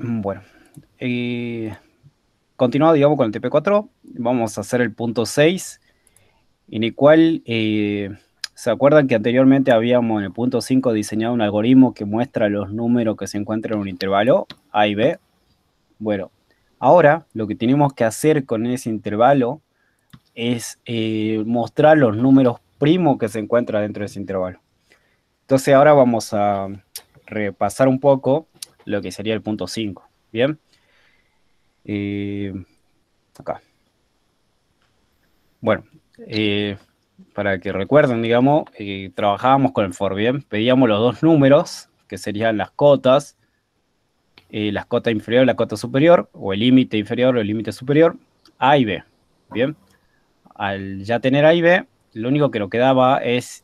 Bueno, eh, continuando, digamos, con el TP4, vamos a hacer el punto 6, en el cual, ¿se acuerdan que anteriormente habíamos en el punto 5 diseñado un algoritmo que muestra los números que se encuentran en un intervalo A y B? Bueno, ahora lo que tenemos que hacer con ese intervalo es mostrar los números primos que se encuentran dentro de ese intervalo. Entonces ahora vamos a repasar un poco lo que sería el punto 5. Bien. Eh, Acá. Bueno, eh, para que recuerden, digamos, trabajábamos con el for, bien, pedíamos los dos números, que serían las cotas inferior y la cota superior, o el límite inferior o el límite superior, A y B, bien. Al ya tener A y B, lo único que nos quedaba es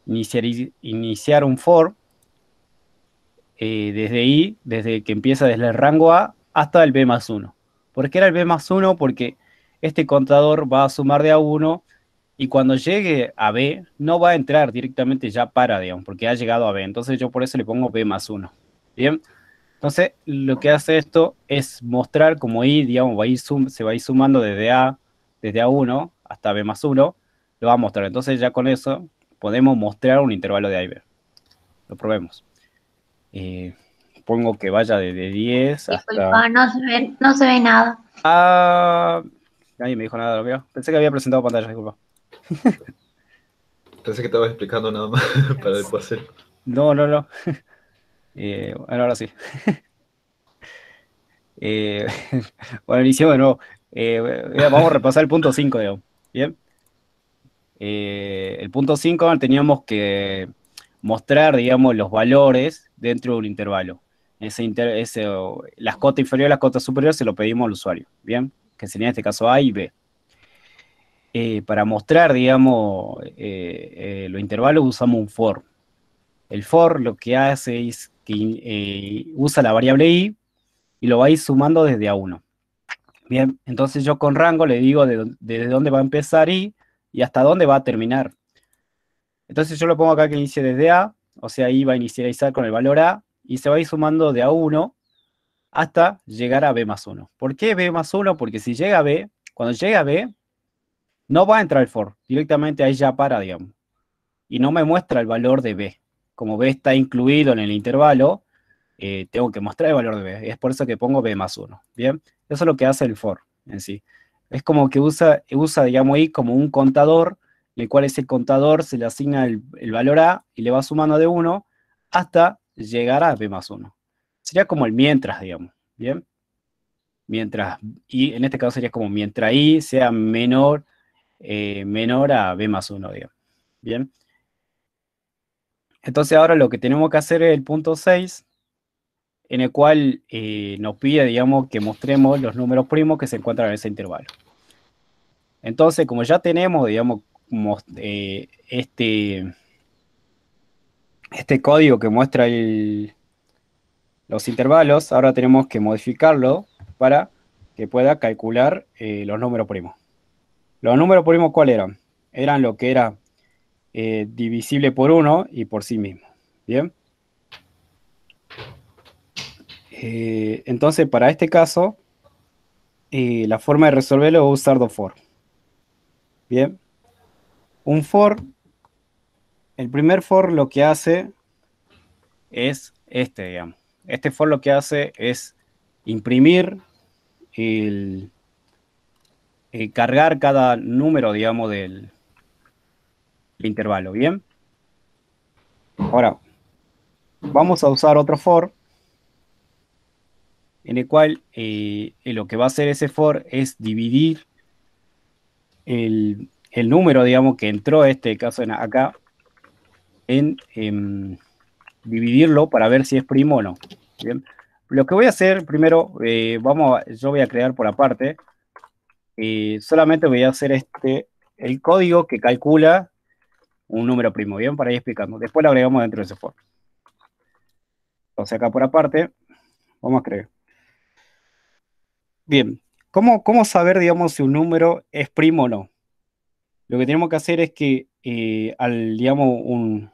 iniciar un for desde I, desde que empieza desde el rango A hasta el B más 1. ¿Por qué era el B más 1? Porque este contador va a sumar de A1 y cuando llegue a B no va a entrar directamente ya para, digamos, porque ha llegado a B. Entonces yo por eso le pongo B más 1. Bien, entonces lo que hace esto es mostrar como I, digamos, se va a ir sumando desde A1 hasta B más 1, lo va a mostrar. Entonces ya con eso podemos mostrar un intervalo de A y B. Lo probemos. Eh, Pongo que vaya de 10 hasta... Disculpa, no se ve nada. Ah, nadie me dijo nada, lo veo. Pensé que había presentado pantalla, disculpa. Pensé que estabas explicando nada más para después hacer. No, no, no. Bueno, ahora sí. Eh, bueno, iniciamos de nuevo. Vamos a repasar el punto 5, digamos. Bien. El punto 5 teníamos que mostrar, digamos, los valores dentro de un intervalo. Las cotas inferiores y las cotas superiores se lo pedimos al usuario. Bien. Que sería en este caso A y B. Para mostrar, digamos, los intervalos usamos un for. El for lo que hace es que usa la variable i y lo va a ir sumando desde A1. Bien, entonces yo con rango le digo desde dónde va a empezar y hasta dónde va a terminar. Entonces yo lo pongo acá que inicie desde A, o sea, i va a inicializar con el valor A y se va a ir sumando de A1 hasta llegar a B más 1. ¿Por qué B más 1? Porque si llega a B, cuando llega a B, no va a entrar el for, directamente ahí ya para, digamos. Y no me muestra el valor de B. Como B está incluido en el intervalo, tengo que mostrar el valor de B. Es por eso que pongo B más 1. Bien, eso es lo que hace el for en sí. Es como que usa digamos, ahí como un contador, en el cual ese contador se le asigna el valor A y le va sumando de 1 hasta llegar a B más 1. Sería como el mientras, digamos. Bien, mientras, y en este caso sería como mientras I sea menor a B más 1, digamos. Bien. Entonces ahora lo que tenemos que hacer es el punto 6, en el cual nos pide, digamos, que mostremos los números primos que se encuentran en ese intervalo. Entonces, como ya tenemos, digamos, este código que muestra los intervalos, ahora tenemos que modificarlo para que pueda calcular los números primos. Los números primos, ¿cuáles eran? Eran lo que era divisible por 1 y por sí mismo. ¿Bien? Entonces, para este caso, la forma de resolverlo es usar dos for. Bien, un for, el primer for lo que hace es este, digamos. Este for lo que hace es imprimir el, cargar cada número, digamos, del intervalo. Bien, ahora vamos a usar otro for en el cual lo que va a hacer ese for es dividir el número, digamos, que entró este caso acá en dividirlo para ver si es primo o no. Bien. Lo que voy a hacer primero, yo voy a crear por aparte, solamente voy a hacer el código que calcula un número primo, bien, para ir explicando. Después lo agregamos dentro de ese for. Entonces acá por aparte, vamos a crear. Bien, ¿cómo saber, digamos, si un número es primo o no? Lo que tenemos que hacer es que digamos, un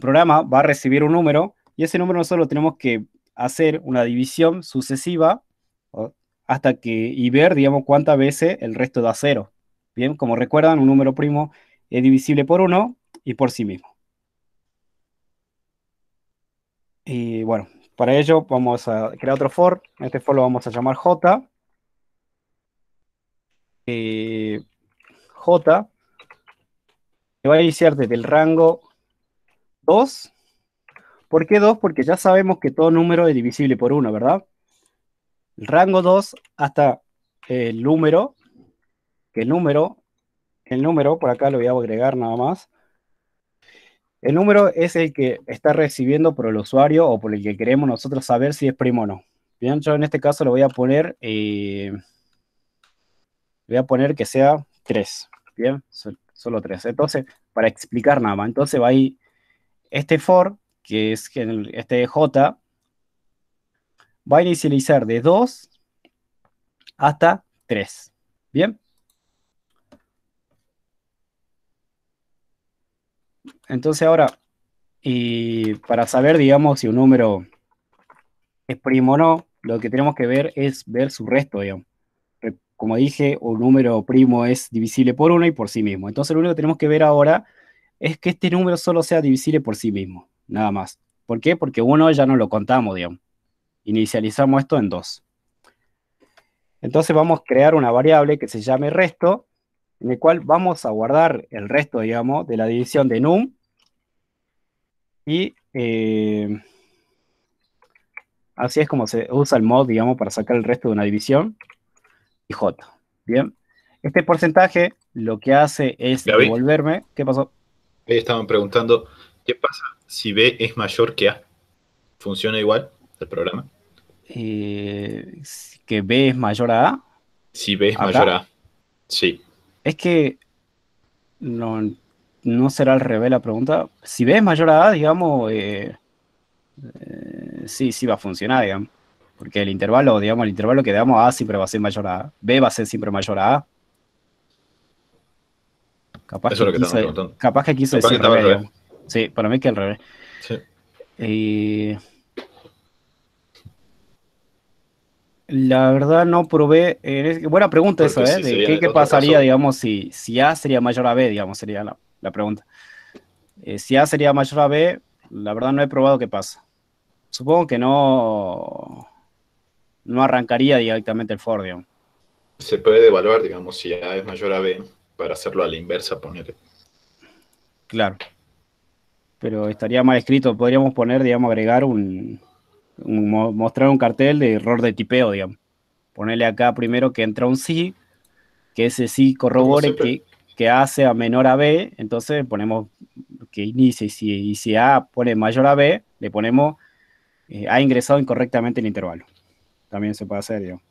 programa va a recibir un número y ese número nosotros lo tenemos que hacer una división sucesiva hasta que, y ver, digamos, cuántas veces el resto da 0. Bien, como recuerdan, un número primo es divisible por 1 y por sí mismo. Y bueno, para ello vamos a crear otro for. Este for lo vamos a llamar J. J que va a iniciar desde el rango 2. ¿Por qué 2? Porque ya sabemos que todo número es divisible por 1, ¿verdad? El rango 2 hasta el número, que el número, por acá lo voy a agregar nada más. El número es el que está recibiendo por el usuario o por el que queremos nosotros saber si es primo o no. Bien, yo en este caso le voy a poner que sea 3. Bien, solo 3. Entonces, para explicar nada más, entonces va ahí este for, que es este J, va a inicializar de 2 hasta 3. Bien. Entonces ahora, y para saber, digamos, si un número es primo o no, lo que tenemos que ver es ver su resto, digamos. Como dije, un número primo es divisible por 1 y por sí mismo. Entonces lo único que tenemos que ver ahora es que este número solo sea divisible por sí mismo, nada más. ¿Por qué? Porque 1 ya no lo contamos, digamos. Inicializamos esto en 2. Entonces vamos a crear una variable que se llame resto, en el cual vamos a guardar el resto, digamos, de la división de num y así es como se usa el mod, digamos, para sacar el resto de una división y j. Bien. Este porcentaje lo que hace es Gaby, devolverme. ¿Qué pasó? ahí estaban preguntando, ¿qué pasa si B es mayor que A? ¿Funciona igual el programa? Que b es mayor a a. Si B es mayor Acá a A, sí. es que no será al revés la pregunta. Si b es mayor a a, digamos, sí, sí va a funcionar, digamos. Porque el intervalo, digamos, el intervalo que damos a A siempre va a ser mayor a A. B va a ser siempre mayor a A. Capaz Eso es que lo que quiso, estaban preguntando. capaz que quiso Capaz que decir estaba al revés, revés. digamos. Sí, para mí que al revés. Sí. Y la verdad no probé. Buena pregunta eso, Porque ¿eh? si De sería en qué el otro pasaría, caso, digamos, si A sería mayor a B, digamos, sería la pregunta. Si A sería mayor a B, la verdad no he probado qué pasa. Supongo que no arrancaría directamente el for, digamos. se puede evaluar, digamos, si A es mayor a B, para hacerlo a la inversa, poner. Claro. Pero estaría mal escrito. Podríamos poner, digamos, agregar mostrar un cartel de error de tipeo, digamos. Ponerle acá primero que entra un sí, que ese sí Como corrobore siempre, que A sea menor a B, entonces ponemos que inicie, y si A pone mayor a B, le ponemos ha ingresado incorrectamente el intervalo. También se puede hacer, digamos,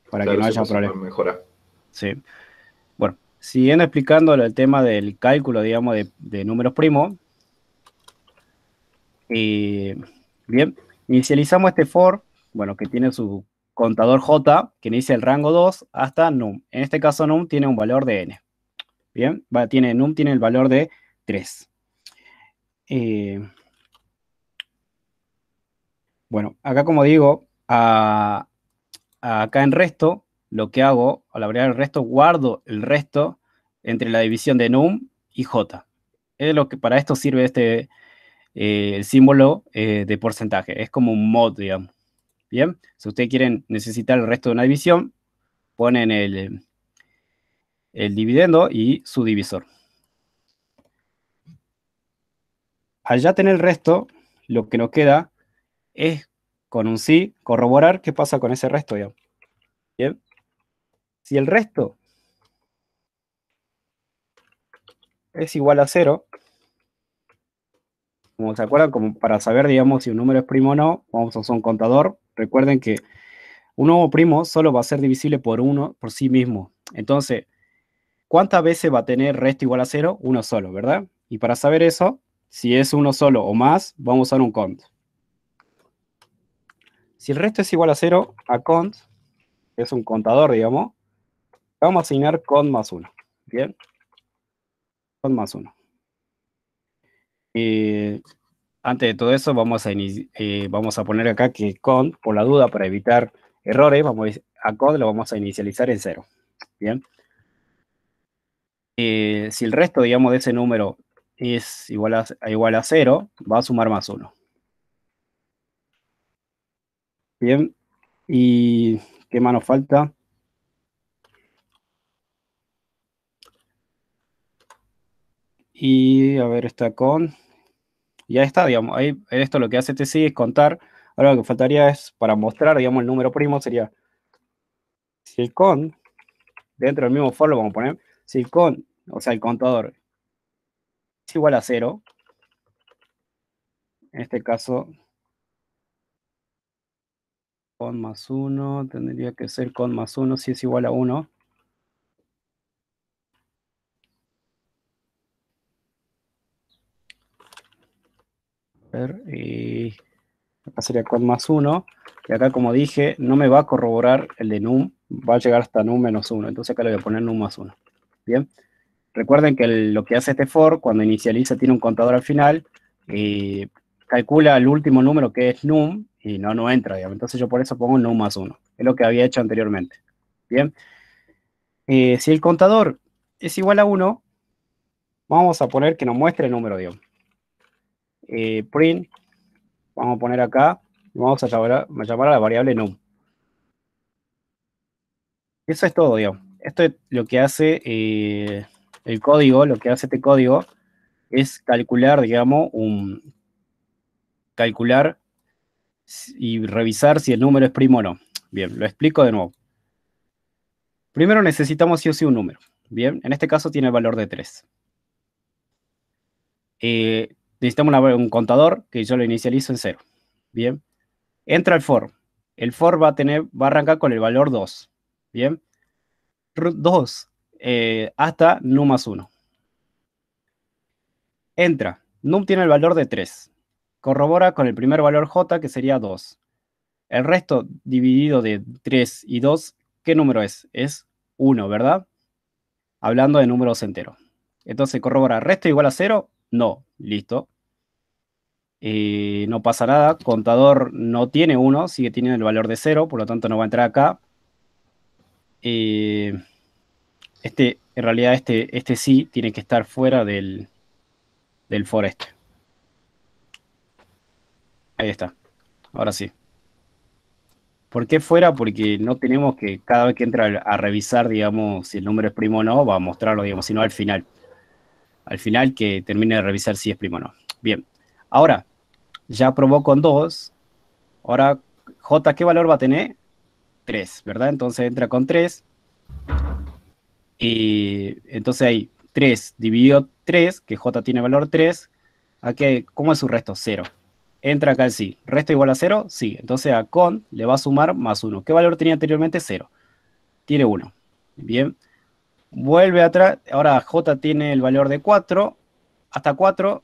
para que claro, no se haya puede problema. mejorar. Sí. Bueno, siguiendo explicando el tema del cálculo, digamos, de números primos, bien, inicializamos este for, bueno, que tiene su contador j, que inicia el rango 2 hasta num. En este caso num tiene un valor de n. Bien, num tiene el valor de 3. Bueno, acá como digo, acá en resto, lo que hago, al abreviar el resto, guardo el resto entre la división de num y j. Es lo que para esto sirve el símbolo de porcentaje. Es como un mod, digamos. Bien, si ustedes quieren necesitar el resto de una división, ponen el dividendo y su divisor. Al ya tener el resto, lo que nos queda es con un sí corroborar qué pasa con ese resto, digamos. Bien, si el resto es igual a 0, como se acuerdan, como para saber, digamos, si un número es primo o no, vamos a usar un contador. Recuerden que un nuevo primo solo va a ser divisible por 1 por sí mismo. Entonces, ¿cuántas veces va a tener resto igual a 0? Uno solo, ¿verdad? Y para saber eso, si es uno solo o más, vamos a usar un cont. Si el resto es igual a 0, a cont, que es un contador, digamos, vamos a asignar cont más 1. Bien, cont más 1. Antes de todo eso, vamos a poner acá que cont, por la duda, para evitar errores, a cont lo vamos a inicializar en 0. Bien. Si el resto, digamos, de ese número es igual a 0, va a sumar más 1. Bien. ¿Y qué más nos falta? Y a ver, está con... Ya está, digamos, ahí esto lo que hace este sí es contar. Ahora lo que faltaría es, para mostrar, digamos, el número primo sería, si el con, dentro del mismo for lo vamos a poner, si el con, o sea, el contador es igual a 0, en este caso, con más 1, tendría que ser con más 1 si es igual a 1. A ver, acá sería con más 1, y acá, como dije, no me va a corroborar el de num, va a llegar hasta num menos 1, entonces acá le voy a poner num más 1. Bien. Recuerden que lo que hace este for, cuando inicializa, tiene un contador al final, y calcula el último número que es num, y no entra, digamos. Entonces yo por eso pongo num más 1. Es lo que había hecho anteriormente. Bien. Si el contador es igual a 1, vamos a poner que nos muestre el número, digamos. Print, vamos a poner acá, y vamos a llamar a la variable num. Eso es todo, digamos. Esto es lo que hace el código, lo que hace este código es calcular, digamos, calcular y revisar si el número es primo o no. Bien, lo explico de nuevo. Primero necesitamos sí o sí un número. Bien, en este caso tiene el valor de 3. Necesitamos un contador que yo lo inicializo en 0. Bien, entra el for. El for va a arrancar con el valor 2. Bien, 2 hasta num más 1. Entra, num tiene el valor de 3. Corrobora con el primer valor j, que sería 2. El resto dividido de 3 y 2, ¿qué número es? Es 1, ¿verdad? Hablando de números enteros. Entonces, corrobora, ¿resto igual a 0? No, listo. No pasa nada, contador no tiene 1, sigue teniendo el valor de 0, por lo tanto no va a entrar acá. En realidad, este sí tiene que estar fuera del for este. Ahí está, ahora sí. ¿Por qué fuera? Porque no tenemos que, cada vez que entra a revisar, digamos, si el número es primo o no, va a mostrarlo, digamos, sino al final. Al final que termine de revisar si es primo o no. Bien, ahora, ya probó con 2. Ahora, J, ¿qué valor va a tener? 3, ¿verdad? Entonces entra con 3. Y entonces ahí, 3 dividido 3, que J tiene valor 3. Aquí, ¿cómo es su resto? 0. Entra acá el sí. ¿Resto igual a 0? Sí. Entonces a con le va a sumar más 1. ¿Qué valor tenía anteriormente? 0. Tiene 1. Bien. Vuelve atrás. Ahora J tiene el valor de 4. Hasta 4.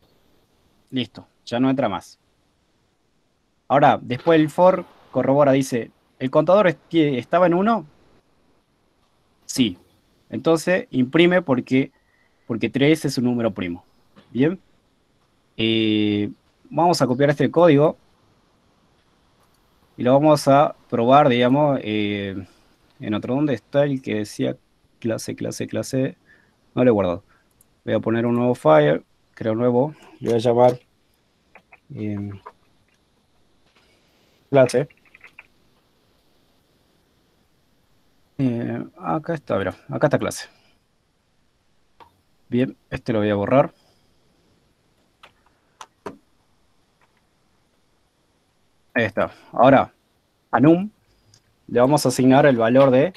Listo. Ya no entra más. Ahora, después el for corrobora, dice, ¿el contador estaba en 1? Sí. Entonces imprime porque 3 es un número primo. Bien. Eh, Vamos a copiar este código y lo vamos a probar, digamos, en otro. ¿Dónde está el que decía clase, clase, clase? No lo he guardado. Voy a poner un nuevo file, creo nuevo, le voy a llamar eh, clase. Acá está, mira, acá está clase. Bien, este lo voy a borrar. Ahí está. Ahora, a num le vamos a asignar el valor de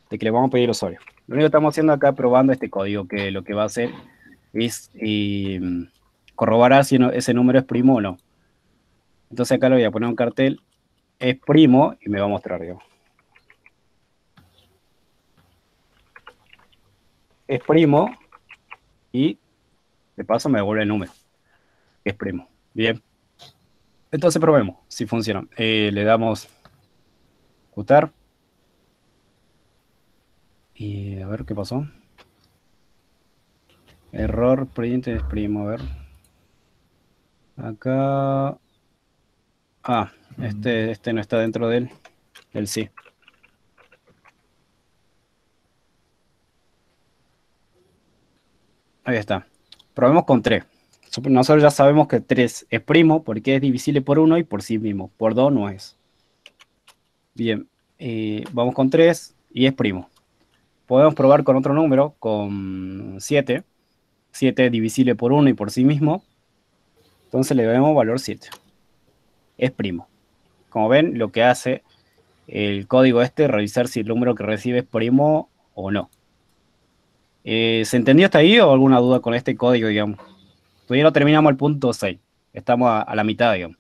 que le vamos a pedir al usuario. Lo único que estamos haciendo acá es probando este código, que lo que va a hacer es corroborar si ese número es primo o no. Entonces acá le voy a poner un cartel, es primo, y me va a mostrar, digamos. Es primo, y de paso me devuelve el número, que es primo. Bien. Entonces probemos si funciona. Le damos ejecutar. Y a ver qué pasó. Error, print es primo, a ver. Acá. Ah, este no está dentro del sí. Ahí está. Probemos con 3. Nosotros ya sabemos que 3 es primo porque es divisible por 1 y por sí mismo. Por 2 no es. Bien. Vamos con 3 y es primo. Podemos probar con otro número, con 7. 7 es divisible por 1 y por sí mismo. Entonces le damos valor 7. Es primo. Como ven, lo que hace el código es revisar si el número que recibe es primo o no. ¿Se entendió hasta ahí o alguna duda con este código, digamos? Todavía no terminamos el punto 6. Estamos a la mitad, digamos.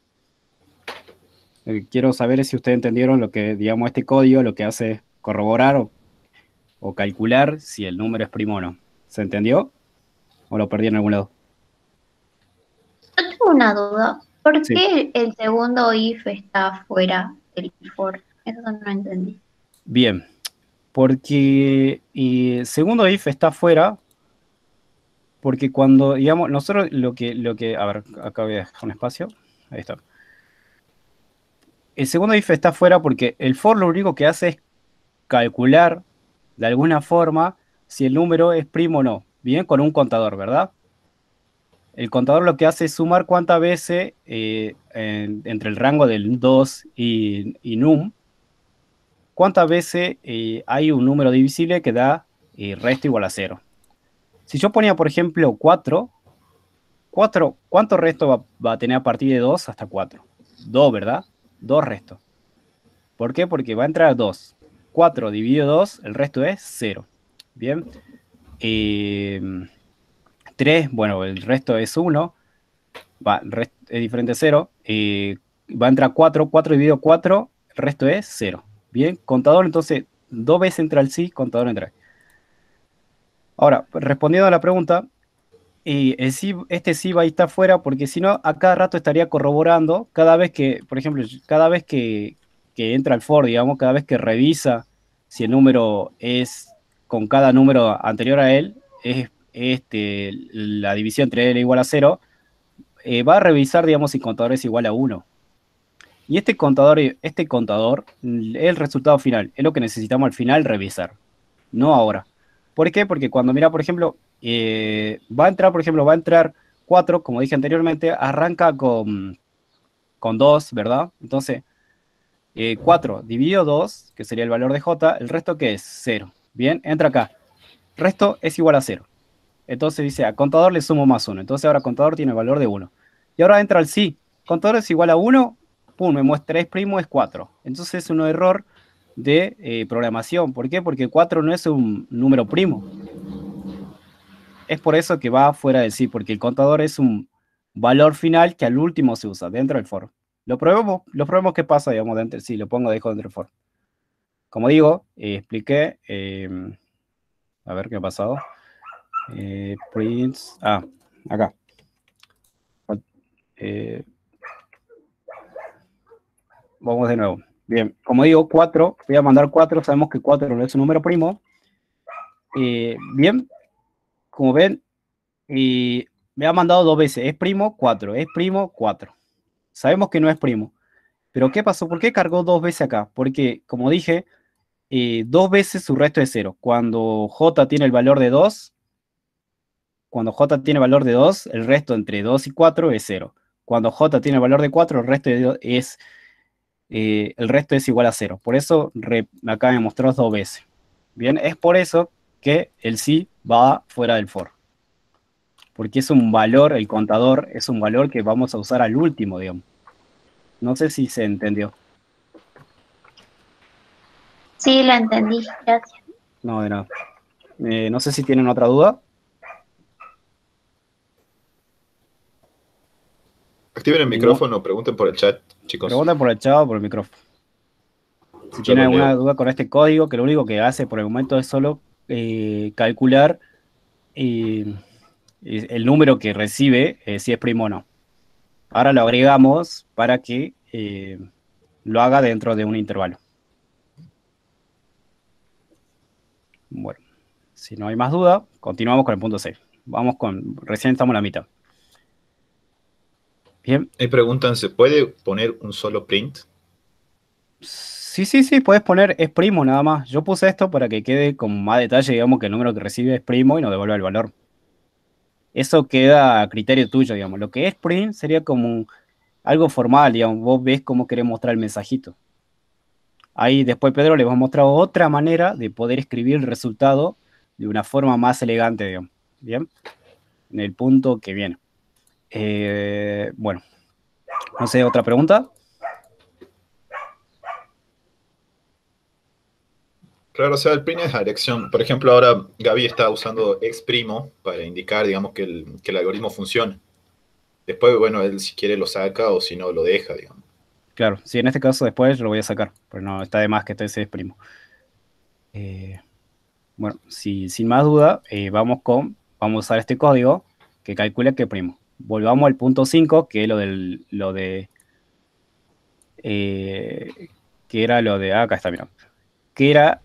Quiero saber si ustedes entendieron lo que, digamos, este código lo que hace es corroborar o calcular si el número es primo o no. ¿Se entendió? ¿O lo perdí en algún lado? Yo tengo una duda. ¿Por Sí. qué el segundo if está fuera del for? Eso no entendí. Bien. Porque segundo if está fuera, porque cuando, digamos, nosotros a ver, acá voy a dejar un espacio. Ahí está. El segundo if está fuera porque el for lo único que hace es calcular de alguna forma si el número es primo o no. Bien, con un contador, ¿verdad? El contador lo que hace es sumar cuántas veces entre el rango del 2 y num, cuántas veces hay un número divisible que da resto igual a 0. Si yo ponía, por ejemplo, 4, ¿cuánto resto va a tener a partir de 2 hasta 4? 2, ¿verdad? 2 restos. ¿Por qué? Porque va a entrar 2. 4 dividido 2, el resto es 0. Bien. 3, bueno, el resto es 1. Es diferente a 0. Va a entrar 4. 4 dividido 4, el resto es 0. Bien. Contador, entonces, 2 veces entra el sí, contador entra. Ahora, respondiendo a la pregunta, este sí va a estar fuera porque si no, a cada rato estaría corroborando cada vez que, por ejemplo, cada vez que entra al for, digamos, cada vez que revisa si el número es con cada número anterior a él, es la división entre él igual a 0, va a revisar, digamos, si el contador es igual a 1. Y este contador es el resultado final, es lo que necesitamos al final revisar, no ahora. ¿Por qué? Porque cuando mira, por ejemplo, va a entrar 4, como dije anteriormente, arranca con 2, ¿verdad? Entonces, 4 dividido 2, que sería el valor de j, el resto que es 0. Bien, entra acá. Resto es igual a 0. Entonces dice, a contador le sumo más 1. Entonces ahora contador tiene el valor de 1. Y ahora entra el sí. Contador es igual a 1. Pum, me muestra 3 primo es 4. Entonces es un error de programación. ¿Por qué? Porque 4 no es un número primo. Es por eso que va fuera del sí, porque el contador es un valor final que al último se usa dentro del for. Lo probemos qué pasa, digamos, dentro del sí. Lo pongo dentro del for. Como digo, expliqué. A ver qué ha pasado. Prints. Acá. Vamos de nuevo. Bien, como digo, 4, voy a mandar 4, sabemos que 4 no es un número primo. Bien, como ven, me ha mandado 2 veces, es primo 4, es primo 4. Sabemos que no es primo. Pero ¿qué pasó? ¿Por qué cargó 2 veces acá? Porque, como dije, 2 veces su resto es 0. Cuando j tiene el valor de 2, el resto entre 2 y 4 es 0. Cuando j tiene el valor de 4, el resto es igual a 0. Por eso acá me mostró 2 veces. Bien, es por eso que el sí va fuera del for. Porque es un valor, el contador es un valor que vamos a usar al último, digamos. No sé si se entendió. Sí, lo entendí. Gracias. No, de nada. No sé si tienen otra duda. Activen el ¿Ningún? micrófono, pregunten por el chat, chicos. Pregunta por el chat o por el micrófono. Si Yo tienen los alguna leo. duda con este código, que lo único que hace por el momento es solo calcular el número que recibe, si es primo o no. Ahora lo agregamos para que lo haga dentro de un intervalo. Bueno, si no hay más duda, continuamos con el punto 6. Recién estamos en la mitad. Bien. Me preguntan, ¿se puede poner un solo print? Sí, puedes poner es primo nada más. Yo puse esto para que quede con más detalle, digamos que el número que recibe es primo y nos devuelva el valor. Eso queda a criterio tuyo, digamos. Lo que es print sería como algo formal, digamos. Vos ves cómo querés mostrar el mensajito. Ahí después Pedro les va a mostrar otra manera de poder escribir el resultado de una forma más elegante, digamos. Bien, en el punto que viene. Bueno, no sé, otra pregunta. Claro, o sea, el print es la dirección. Por ejemplo, ahora Gaby está usando exprimo para indicar, digamos, que el algoritmo funciona. Después, bueno, él si quiere lo saca o si no lo deja, digamos. Claro, sí, en este caso después lo voy a sacar, pero no está de más que ese es primo. Bueno, sin más duda, vamos a usar este código que calcula que primo. Volvamos al punto 5 que es eh, que era lo de, acá está, mira, que era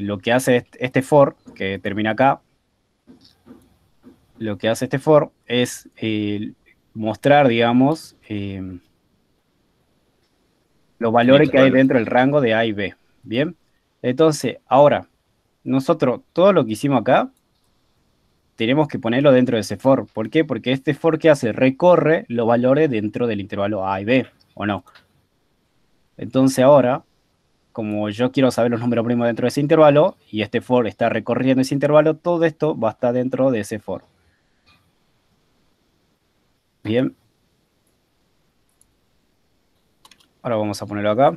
lo que hace este for, que termina acá, lo que hace este for es mostrar, digamos, los El valores que hay intervalo. dentro del rango de A y B. Bien, entonces, ahora, nosotros, todo lo que hicimos acá, tenemos que ponerlo dentro de ese for. ¿Por qué? Porque este for que hace recorre los valores dentro del intervalo A y B, ¿o no? Entonces ahora, como yo quiero saber los números primos dentro de ese intervalo, y este for está recorriendo ese intervalo, todo esto va a estar dentro de ese for. Bien, ahora vamos a ponerlo acá.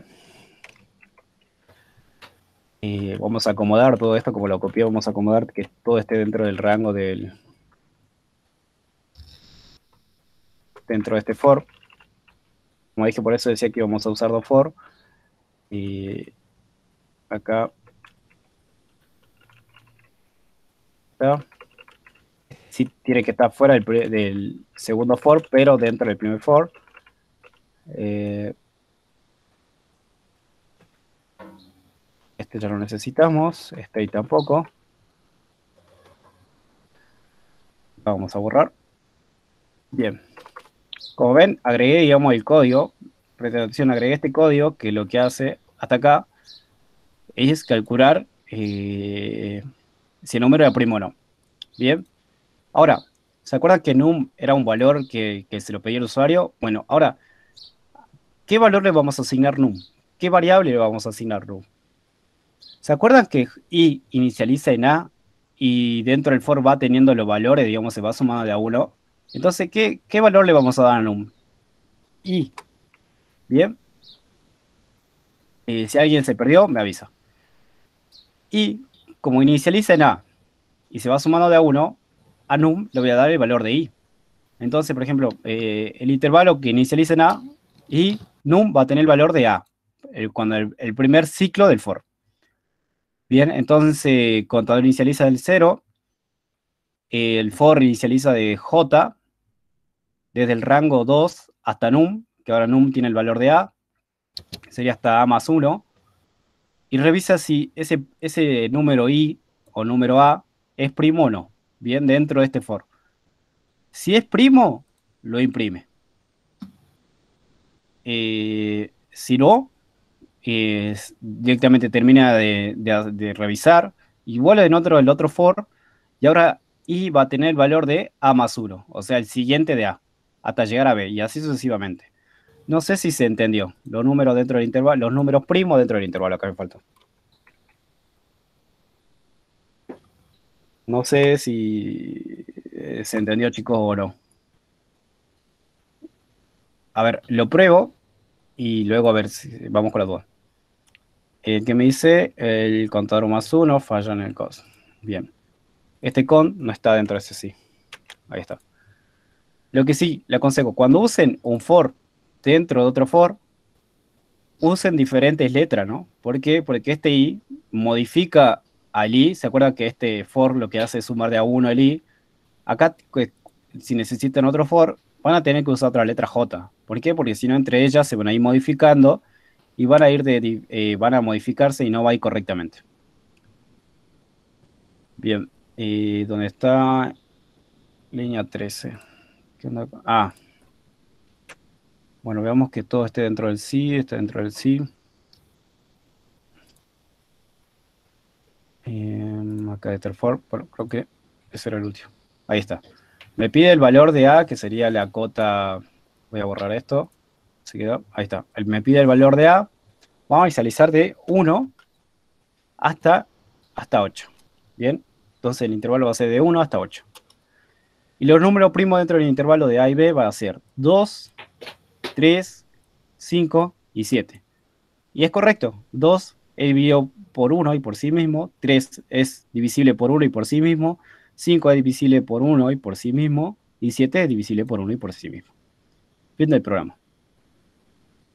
Y vamos a acomodar todo esto, como lo copié, vamos a acomodar que todo esté dentro del rango dentro de este for. Como dije, por eso decía que íbamos a usar dos for. Y acá está. Sí tiene que estar fuera del segundo for, pero dentro del primer for. Eh, este ya lo necesitamos, este y tampoco. Vamos a borrar. Bien. Como ven, agregué, digamos, el código. Presta atención, agregué este código que lo que hace hasta acá es calcular si el número era primo o no. Bien. Ahora, ¿se acuerdan que num era un valor que se lo pedía el usuario? Bueno, ahora, ¿qué valor le vamos a asignar num? ¿Qué variable le vamos a asignar num? ¿Se acuerdan que i inicializa en a y dentro del for va teniendo los valores, digamos, se va sumando de a uno? Entonces, ¿qué valor le vamos a dar a num? I. Bien. Si alguien se perdió, me avisa. Y como inicializa en a y se va sumando de a uno, a num le voy a dar el valor de i. Entonces, por ejemplo, el intervalo que inicializa en A y num va a tener el valor de A, cuando el primer ciclo del for. Bien, entonces, cuando inicializa del 0, el for inicializa de J desde el rango 2 hasta num, que ahora num tiene el valor de A, sería hasta A más 1, y revisa si ese número I o número A es primo o no, bien, dentro de este for. Si es primo, lo imprime. Si no, directamente termina de revisar y vuelve el otro for y ahora i va a tener el valor de a más 1, o sea, el siguiente de a, hasta llegar a b y así sucesivamente. No sé si se entendió. Los números dentro del intervalo, los números primos dentro del intervalo, acá me falta. No sé si se entendió, chicos, o no. A ver, lo pruebo y luego a ver si vamos con las dudas. El que me dice el contador más 1 falla en el cos. Bien. Este con no está dentro de ese sí. Ahí está. Lo que sí, le aconsejo, cuando usen un for dentro de otro for, usen diferentes letras, ¿no? ¿Por qué? Porque este i modifica al i. ¿Se acuerdan que este for lo que hace es sumar de a uno el i? Acá, si necesitan otro for, van a tener que usar otra letra j. ¿Por qué? Porque si no, entre ellas se van a ir modificando y van a van a modificarse y no va a ir correctamente. Bien, ¿dónde está? Línea 13. ¿Qué onda? Ah, Bueno, veamos que todo esté dentro del sí, esté dentro del sí. Acá está el for, bueno, creo que ese era el último. Ahí está. Me pide el valor de A, que sería la cota. Voy a borrar esto. Se quedó. Ahí está. Me pide el valor de A. Vamos a inicializar de 1 hasta 8. Bien. Entonces el intervalo va a ser de 1 hasta 8. Y los números primos dentro del intervalo de A y B va a ser 2, 3, 5 y 7. Y es correcto. 2 es dividido por 1 y por sí mismo. 3 es divisible por 1 y por sí mismo. 5 es divisible por 1 y por sí mismo. Y 7 es divisible por 1 y por sí mismo. Fin del programa.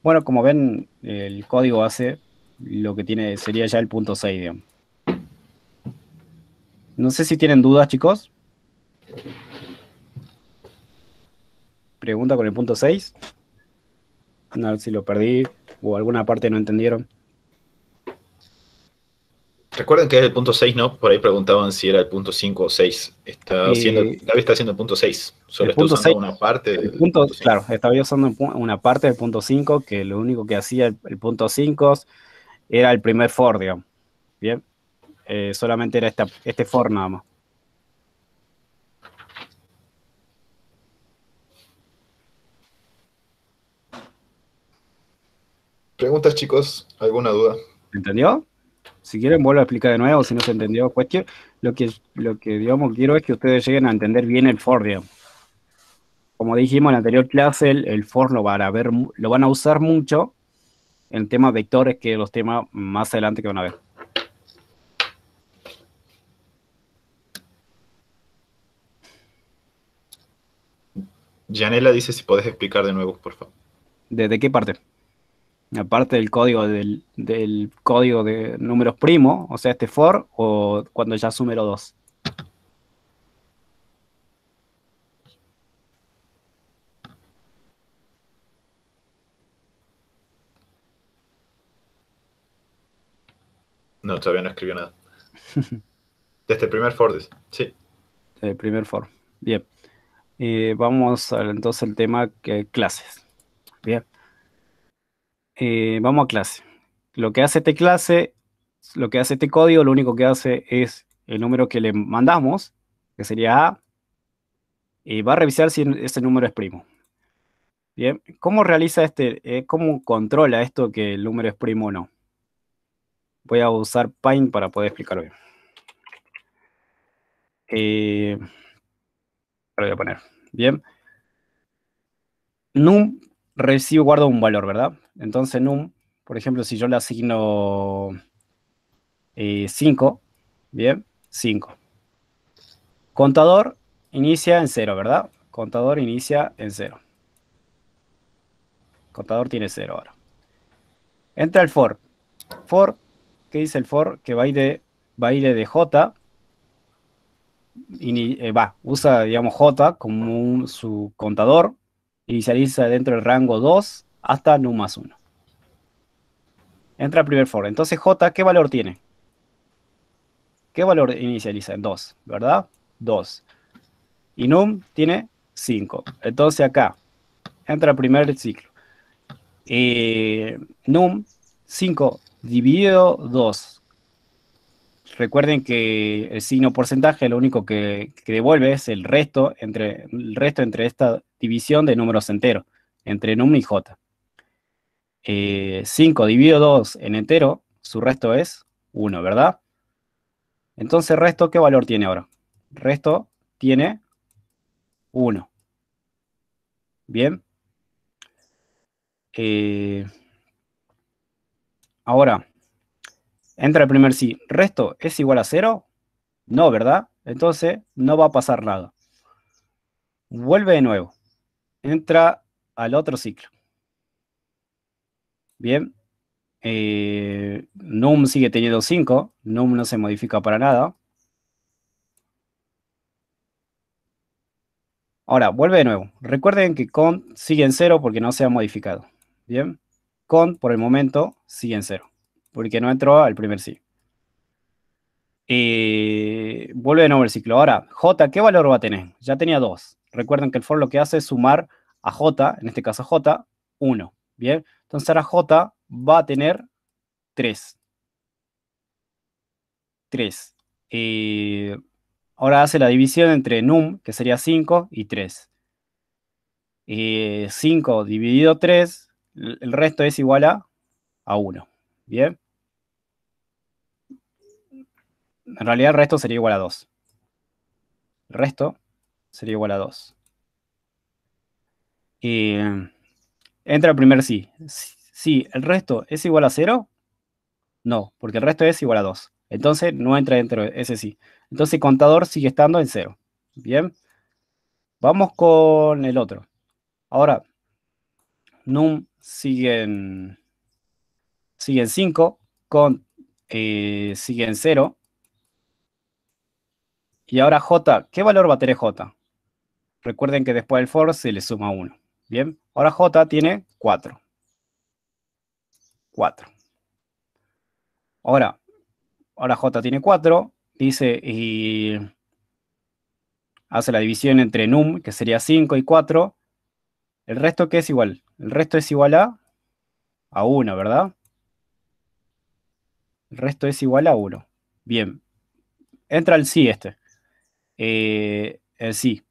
Bueno, como ven, el código hace lo que tiene, sería ya el punto 6, digamos. No sé si tienen dudas, chicos. Pregunta con el punto 6. A ver si lo perdí o alguna parte no entendieron. Recuerden que es el punto 6, ¿no? Por ahí preguntaban si era el punto 5 o 6. Gaby está haciendo el punto 6. Solo está usando 6, una parte del punto 5. 5. Claro, estaba yo usando una parte del punto 5, que lo único que hacía el punto 5 era el primer for, digamos. Bien. Solamente era este for nada más. ¿Preguntas, chicos? ¿Alguna duda? ¿Entendió? Si quieren, vuelvo a explicar de nuevo, si no se entendió. Cuestión, lo que digamos, quiero es que ustedes lleguen a entender bien el for, digamos. Como dijimos en la anterior clase, el for lo van a usar mucho en temas vectores, que los temas más adelante que van a ver. Yanela dice si podés explicar de nuevo, por favor. ¿Desde qué parte? Aparte del código del código de números primos, o sea, este for, o cuando ya es número 2. No, todavía no escribió nada. Desde el primer for, sí. El primer for. Bien. Vamos entonces al tema clases. Bien. Vamos a clase. Lo que hace este código, lo único que hace es el número que le mandamos, que sería A, y va a revisar si ese número es primo. Bien, ¿cómo realiza cómo controla esto que el número es primo o no? Voy a usar Paint para poder explicarlo bien. Lo voy a poner. Bien. Num guarda un valor, ¿verdad? Entonces num, por ejemplo, si yo le asigno 5, bien, 5. Contador inicia en 0, ¿verdad? Contador inicia en 0. Contador tiene 0 ahora. Entra el for. For, ¿qué dice el for? Que va a ir de J. Usa, digamos, J como su contador. Inicializa dentro del rango 2 hasta num más 1. Entra el primer for. Entonces J, ¿qué valor tiene? ¿Qué valor inicializa? En 2, ¿verdad? 2. Y num tiene 5. Entonces acá entra el primer ciclo. Num 5 dividido 2. Recuerden que el signo porcentaje lo único que devuelve es el resto entre esta división de números enteros, entre num y j. 5 dividido 2 en entero, su resto es 1, ¿verdad? Entonces, resto, ¿qué valor tiene ahora? Resto tiene 1. Bien. Ahora, entra el primer sí. ¿Resto es igual a 0? No, ¿verdad? Entonces, no va a pasar nada. Vuelve de nuevo. Entra al otro ciclo. Bien. Num sigue teniendo 5. Num no se modifica para nada. Ahora, vuelve de nuevo. Recuerden que cont sigue en 0 porque no se ha modificado. Bien. Cont, por el momento, sigue en 0. Porque no entró al primer sí. Vuelve de nuevo el ciclo. Ahora, J, ¿qué valor va a tener? Ya tenía 2. Recuerden que el for lo que hace es sumar a J, en este caso J, 1. Bien, entonces ahora J va a tener 3. 3. Ahora hace la división entre num, que sería 5, y 3. 5 dividido 3, el resto es igual a 1. Bien. En realidad el resto sería igual a 2. El resto sería igual a 2. Entra el primer sí. Sí, ¿el resto es igual a 0? No, porque el resto es igual a 2. Entonces no entra dentro de ese sí. Entonces el contador sigue estando en 0. Bien. Vamos con el otro. Ahora, num sigue en 5, con sigue en 0. Y ahora j, ¿qué valor va a tener j? Recuerden que después del for se le suma 1. Bien, ahora j tiene 4. 4. Ahora j tiene 4, dice, y hace la división entre num, que sería 5 y 4. ¿El resto qué es igual? El resto es igual a 1, ¿verdad? El resto es igual a 1. Bien, entra el sí este. El sí.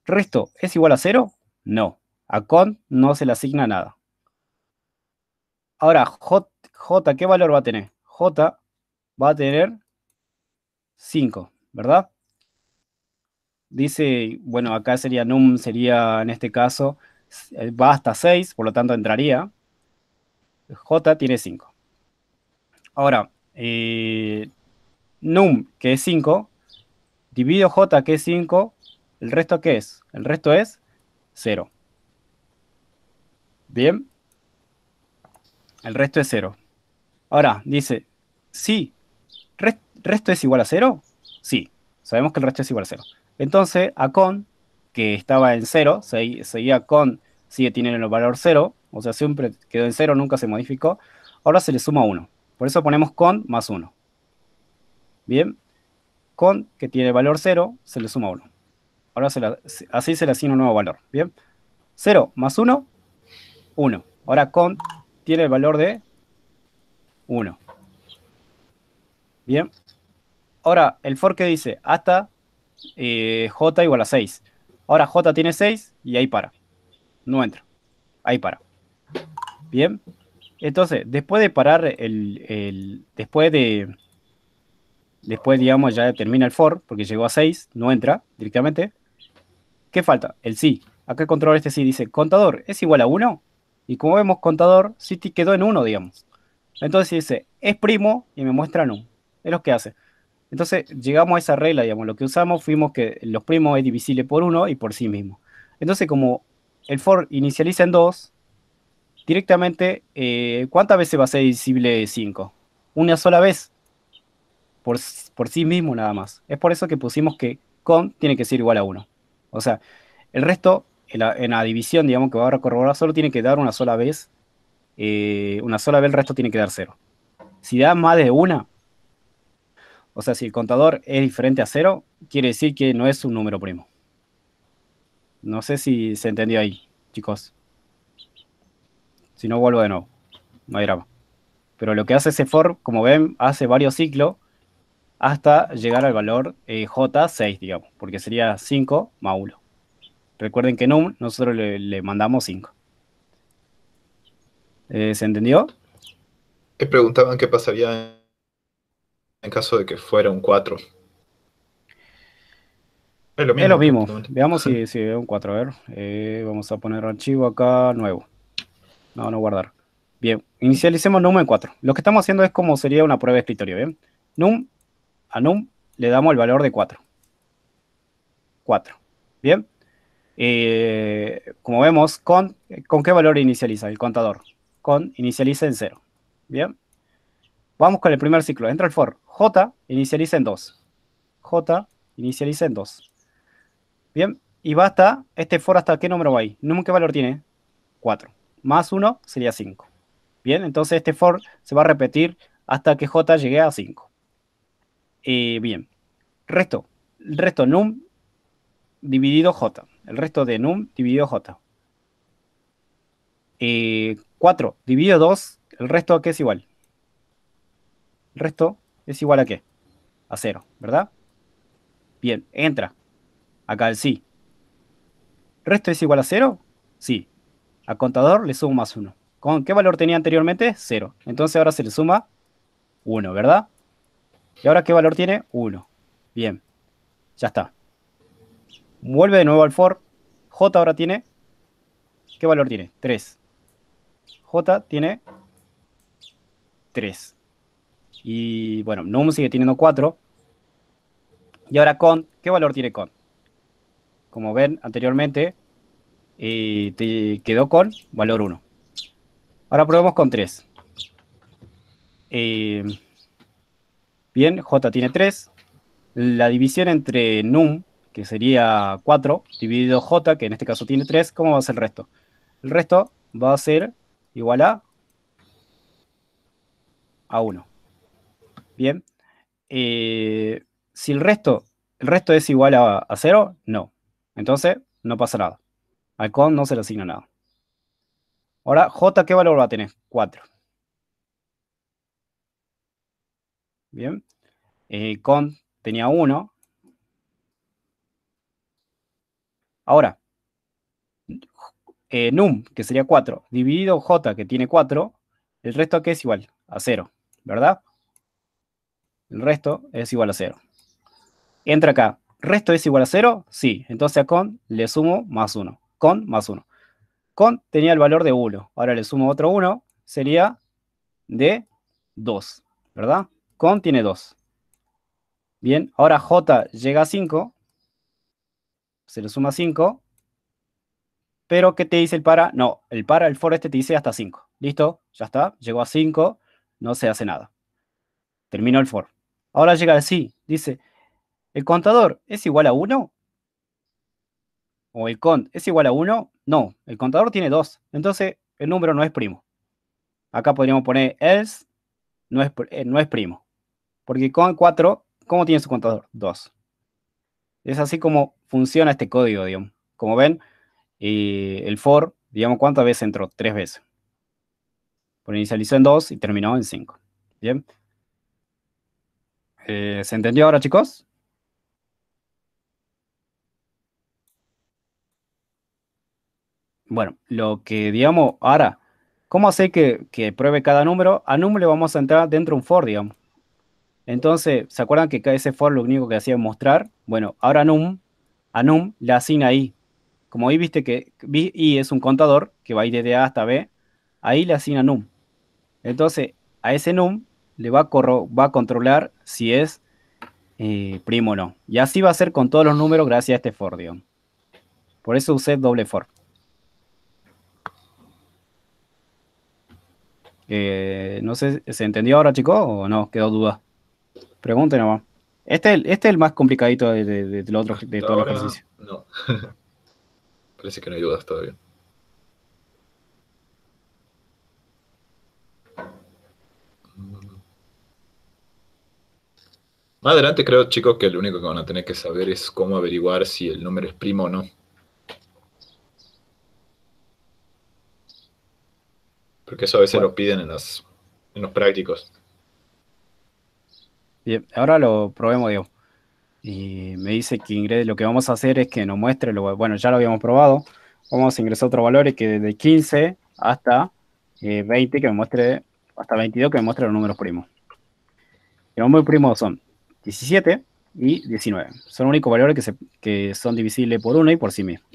¿Resto es igual a 0? No. A con no se le asigna nada. Ahora, j, ¿qué valor va a tener? J va a tener 5, ¿verdad? Dice, bueno, acá sería num, sería en este caso, va hasta 6, por lo tanto entraría. J tiene 5. Ahora, num, que es 5, divido j, que es 5, ¿el resto qué es? El resto es 0. Bien, el resto es 0. Ahora, dice, sí, ¿resto es igual a 0? Sí, sabemos que el resto es igual a 0. Entonces, a con, que estaba en 0, seguía con, sigue teniendo el valor 0, o sea, siempre quedó en 0, nunca se modificó. Ahora se le suma 1. Por eso ponemos con más 1. Bien, con, que tiene valor 0, se le suma 1. Ahora así se le asigna un nuevo valor. Bien, 0 más 1, 1. Ahora con tiene el valor de 1. Bien, ahora el for que dice hasta j igual a 6. Ahora j tiene 6 y ahí para. No entra. Ahí para. Bien. Entonces, después de parar después, digamos, ya termina el for, porque llegó a 6, no entra directamente. ¿Qué falta? El sí. Acá el control este sí dice, contador es igual a 1. Y como vemos, contador sí quedó en 1, digamos. Entonces dice, es primo y me muestra no. Es lo que hace. Entonces llegamos a esa regla, digamos. Lo que usamos fuimos que los primos es divisible por 1 y por sí mismo. Entonces, como el for inicializa en 2, directamente, ¿cuántas veces va a ser divisible 5? Una sola vez, por sí mismo nada más. Es por eso que pusimos que con tiene que ser igual a 1. O sea, el resto, en la división, digamos, que va a corroborar, solo tiene que dar una sola vez. Una sola vez el resto tiene que dar 0. Si da más de una, o sea, si el contador es diferente a 0, quiere decir que no es un número primo. No sé si se entendió ahí, chicos. Si no, vuelvo de nuevo. No hay drama. Pero lo que hace ese for, como ven, hace varios ciclos hasta llegar al valor J6, digamos, porque sería 5 más 1. Recuerden que num nosotros le mandamos 5. ¿Se entendió? Me preguntaban qué pasaría en caso de que fuera un 4. Es lo Es lo mismo mismo. prácticamente. Veamos si es un 4. A ver, vamos a poner archivo acá, nuevo. No guardar. Bien, inicialicemos num en 4. Lo que estamos haciendo es como sería una prueba de escritorio, ¿bien? A num le damos el valor de 4. 4. ¿Bien? Como vemos, ¿con qué valor inicializa el contador? Con inicializa en 0. ¿Bien? Vamos con el primer ciclo. Entra el for. J inicializa en 2. J inicializa en 2. Bien. Y va hasta, este for, ¿hasta qué número va ahí? ¿Num qué valor tiene? 4. Más 1 sería 5. Bien, entonces este for se va a repetir hasta que J llegue a 5. Bien. Resto. El resto num dividido J. El resto de num dividido J. 4 dividido 2, ¿el resto a qué es igual? El resto es igual a qué? A 0, ¿verdad? Bien, entra. Acá el sí. ¿Resto es igual a 0? Sí. Al contador le sumo más 1. ¿Con qué valor tenía anteriormente? 0. Entonces ahora se le suma 1, ¿verdad? ¿Y ahora qué valor tiene? 1. Bien, ya está. Vuelve de nuevo al for. J ahora tiene, ¿qué valor tiene? 3. J tiene 3. Y bueno, num sigue teniendo 4. Y ahora con, ¿qué valor tiene con? Como ven anteriormente, te quedó con valor 1. Ahora probemos con 3. Eh, bien, J tiene 3. La división entre num, que sería 4, dividido J, que en este caso tiene 3, ¿cómo va a ser el resto? El resto va a ser igual a 1. Bien. Si el resto es igual a 0, no. Entonces, no pasa nada. Al con no se le asigna nada. Ahora, J, ¿qué valor va a tener? 4. Bien. Con tenía 1. Ahora, num, que sería 4, dividido J, que tiene 4, el resto ¿a qué es igual? A 0, ¿verdad? El resto es igual a 0. Entra acá. ¿Resto es igual a 0? Sí. Entonces a con le sumo más 1. Con más 1. Con tenía el valor de 1. Ahora le sumo otro 1. Sería de 2. ¿Verdad? Con tiene 2. Bien. Ahora J llega a 5. Se le suma 5. Pero ¿qué te dice el para? No, el for este te dice hasta 5. ¿Listo? Ya está. Llegó a 5. No se hace nada. Terminó el for. Ahora llega el sí. Dice, ¿el contador es igual a 1? ¿O el cont es igual a 1? No, el contador tiene 2. Entonces el número no es primo. Acá podríamos poner else no es primo. Porque con 4, ¿cómo tiene su contador? 2. Es así como funciona este código, digamos. Como ven, el for, digamos, ¿cuántas veces entró? 3 veces. Por inicializó en 2 y terminó en 5. Bien. ¿Se entendió ahora, chicos? Bueno, lo que digamos ahora, ¿cómo hacer que pruebe cada número? A número le vamos a entrar dentro de un for, digamos. Entonces, ¿se acuerdan que ese for lo único que hacía es mostrar? Bueno, ahora a num le asigna i. Como ahí viste que i es un contador que va a ir desde A hasta B, ahí le asigna num. Entonces, a ese num le va a controlar si es primo o no. Y así va a ser con todos los números gracias a este for, digamos. Por eso usé doble for. No sé, ¿se entendió ahora, chicos? ¿O no? ¿Quedó duda? Pregunten nomás. Este es el más complicadito de Hasta todo el ahora, ejercicio. no. Parece que no hay dudas todavía. Más adelante creo, chicos, que lo único que van a tener que saber es cómo averiguar si el número es primo o no. Porque eso a veces Bueno, lo piden en los prácticos. bien, ahora lo probemos, Diego. Y me dice que lo que vamos a hacer es que nos muestre, bueno, ya lo habíamos probado. Vamos a ingresar otro valor y que de 15 hasta 20, que me muestre, hasta 22, que me muestre los números primos. Los números primos son 17 y 19. Son los únicos valores que son divisibles por 1 y por sí mismos.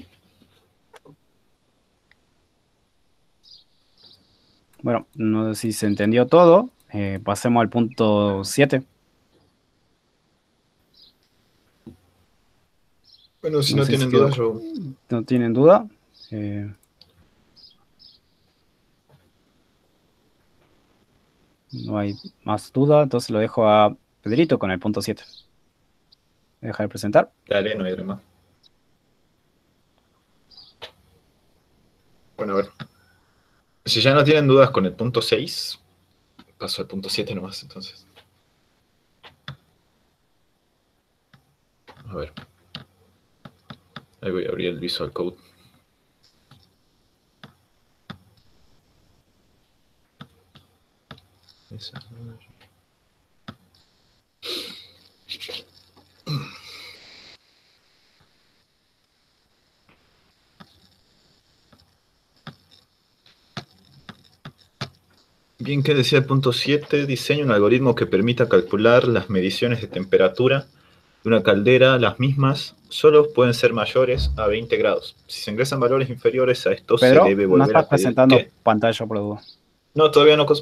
Bueno, no sé si se entendió todo. Pasemos al punto 7. Bueno, si No no sé si tienen dudas, quedó, yo... no tienen duda. Eh, no hay más duda, entonces lo dejo a Pedrito con el punto 7. Deja de presentar. Dale, no hay drama. Bueno, a ver. Si ya no tienen dudas con el punto 6, paso al punto 7 nomás, entonces. A ver. Ahí voy a abrir el Visual Code. Bien, ¿qué decía el punto 7? Diseña un algoritmo que permita calcular las mediciones de temperatura de una caldera. Las mismas solo pueden ser mayores a 20 grados. Si se ingresan valores inferiores a esto, se Pedro, debe no volver estás a pedir... presentando ¿Qué? pantalla por duda. No, todavía no. Va,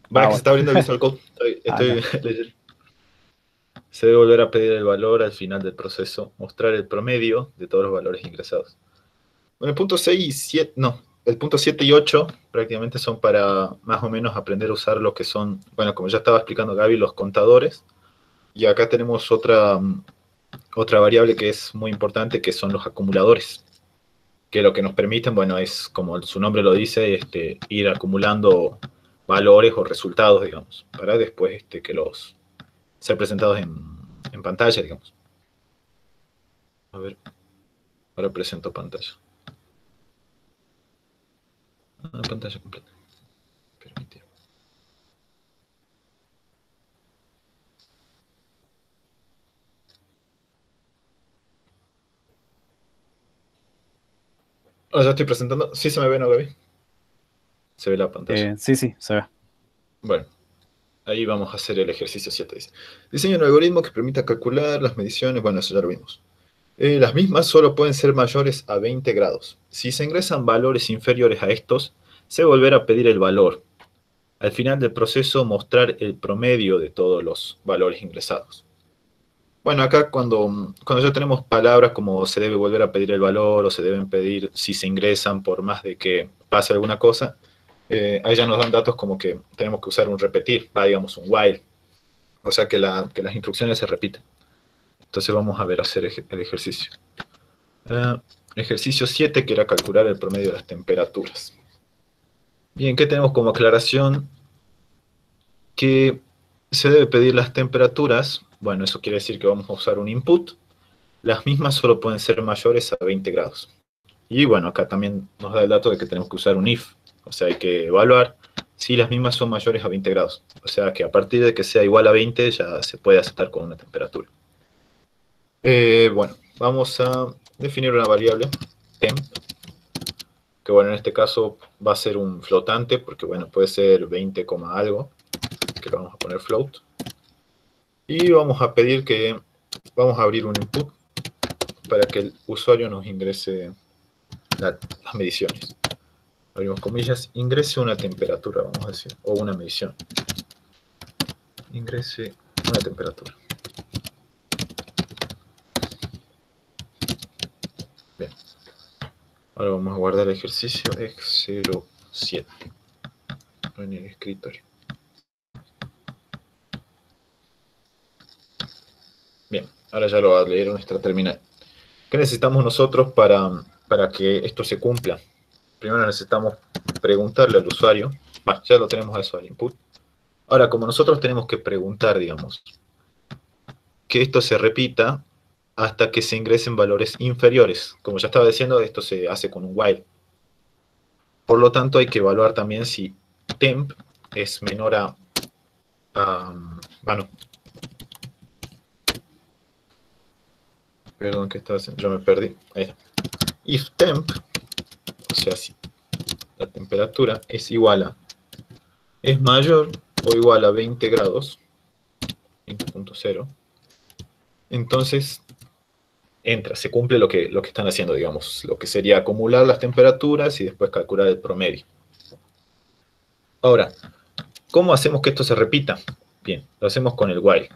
Ah, que bueno. se está abriendo el Visual Code. Estoy Ya. leyendo. Se debe volver a pedir el valor al final del proceso. Mostrar el promedio de todos los valores ingresados. Bueno, el punto 6 y 7... No, el punto 7 y 8 prácticamente son para más o menos aprender a usar lo que son... Bueno, como ya estaba explicando Gaby, los contadores. Y acá tenemos otra variable que es muy importante, que son los acumuladores. Que lo que nos permiten, bueno, es como su nombre lo dice, ir acumulando valores o resultados, digamos, para después que los ser presentados en pantalla, digamos. A ver, ahora presento pantalla. Pantalla completa. Permitir. Ahora ya estoy presentando. ¿Sí se me ve, no, Gaby? Se ve la pantalla. Sí, se ve. Bueno, ahí vamos a hacer el ejercicio 7. Dice. Diseña un algoritmo que permita calcular las mediciones. Bueno, eso ya lo vimos. Las mismas solo pueden ser mayores a 20 grados. Si se ingresan valores inferiores a estos, se volverá a pedir el valor. Al final del proceso, mostrar el promedio de todos los valores ingresados. Bueno, acá cuando ya tenemos palabras como se debe volver a pedir el valor o se deben pedir si se ingresan por más de que pase alguna cosa, ahí ya nos dan datos como que tenemos que usar un repetir, digamos un while. O sea que las instrucciones se repiten. Entonces vamos a ver hacer el ejercicio. Ejercicio 7, que era calcular el promedio de las temperaturas. Bien, ¿qué tenemos como aclaración? Que se debe pedir las temperaturas. Bueno, eso quiere decir que vamos a usar un input. Las mismas solo pueden ser mayores a 20 grados. Y bueno, acá también nos da el dato de que tenemos que usar un if. O sea, hay que evaluar si las mismas son mayores a 20 grados. O sea, que a partir de que sea igual a 20 ya se puede aceptar con una temperatura. Bueno, vamos a definir una variable, temp, que bueno, en este caso va a ser un flotante, porque bueno, puede ser 20, algo, que lo vamos a poner float. Y vamos a pedir que, vamos a abrir un input para que el usuario nos ingrese las mediciones. Abrimos comillas, ingrese una temperatura, vamos a decir, o una medición. Ingrese una temperatura. Bien. Ahora vamos a guardar el ejercicio X07 en el escritorio. Bien, ahora ya lo va a leer nuestra terminal. ¿Qué necesitamos nosotros para que esto se cumpla? Primero necesitamos preguntarle al usuario. Bueno, ya lo tenemos eso al input. Ahora, como nosotros tenemos que preguntar, digamos, que esto se repita hasta que se ingresen valores inferiores. Como ya estaba diciendo, esto se hace con un while. Por lo tanto, hay que evaluar también si temp es menor a bueno, perdón, ¿qué estaba haciendo? Yo me perdí. Ahí está. If temp, o sea, si la temperatura es mayor o igual a 20 grados, 20.0, entonces entra, se cumple lo que están haciendo, digamos, lo que sería acumular las temperaturas y después calcular el promedio. Ahora, ¿cómo hacemos que esto se repita? Bien, lo hacemos con el while.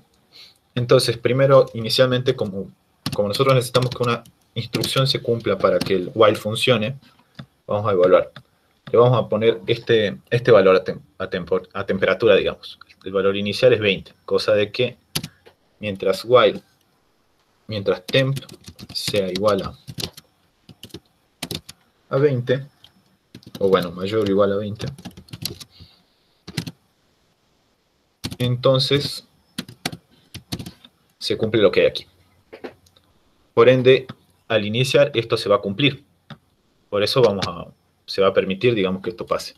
Entonces, primero, inicialmente, como nosotros necesitamos que una instrucción se cumpla para que el while funcione, vamos a evaluar. Le vamos a poner este valor a temperatura, digamos. El valor inicial es 20, cosa de que mientras temp sea igual a 20, o bueno, mayor o igual a 20, entonces se cumple lo que hay aquí. Por ende, al iniciar, esto se va a cumplir. Por eso se va a permitir, digamos, que esto pase.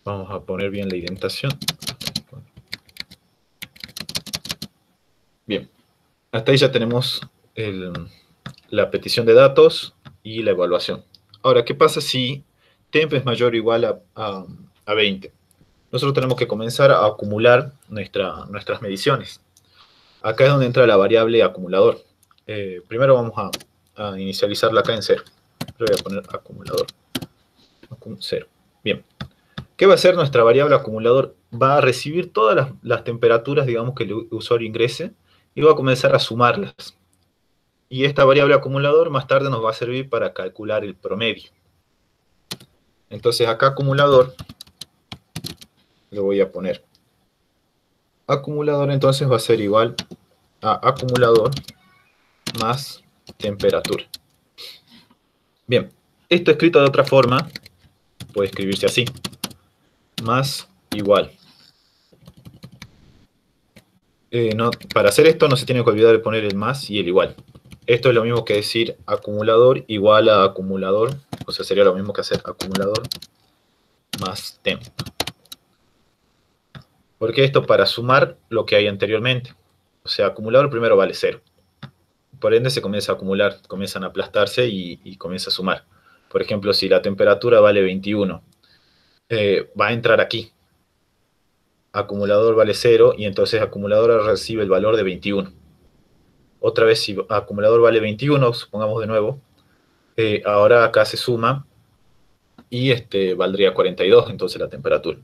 Vamos a poner bien la indentación. Bien, hasta ahí ya tenemos la petición de datos y la evaluación. Ahora, ¿qué pasa si temp es mayor o igual a 20? Nosotros tenemos que comenzar a acumular nuestras mediciones. Acá es donde entra la variable acumulador. Primero vamos a inicializarla acá en 0. Yo voy a poner acumulador. 0. Bien. ¿Qué va a hacer nuestra variable acumulador? Va a recibir todas las temperaturas, digamos, que el usuario ingrese y va a comenzar a sumarlas. Y esta variable acumulador más tarde nos va a servir para calcular el promedio. Entonces acá acumulador, le voy a poner. Acumulador entonces va a ser igual a acumulador más temperatura. Bien, esto escrito de otra forma puede escribirse así. Más igual. Para hacer esto no se tiene que olvidar de poner el más y el igual. Esto es lo mismo que decir acumulador igual a acumulador. O sea, sería lo mismo que hacer acumulador más temp. Porque esto para sumar lo que hay anteriormente. O sea, acumulador primero vale 0. Por ende se comienza a acumular, comienzan a aplastarse y comienza a sumar. Por ejemplo, si la temperatura vale 21, va a entrar aquí. Acumulador vale 0 y entonces acumulador recibe el valor de 21. Otra vez, si acumulador vale 21, supongamos de nuevo, ahora acá se suma y valdría 42, entonces la temperatura.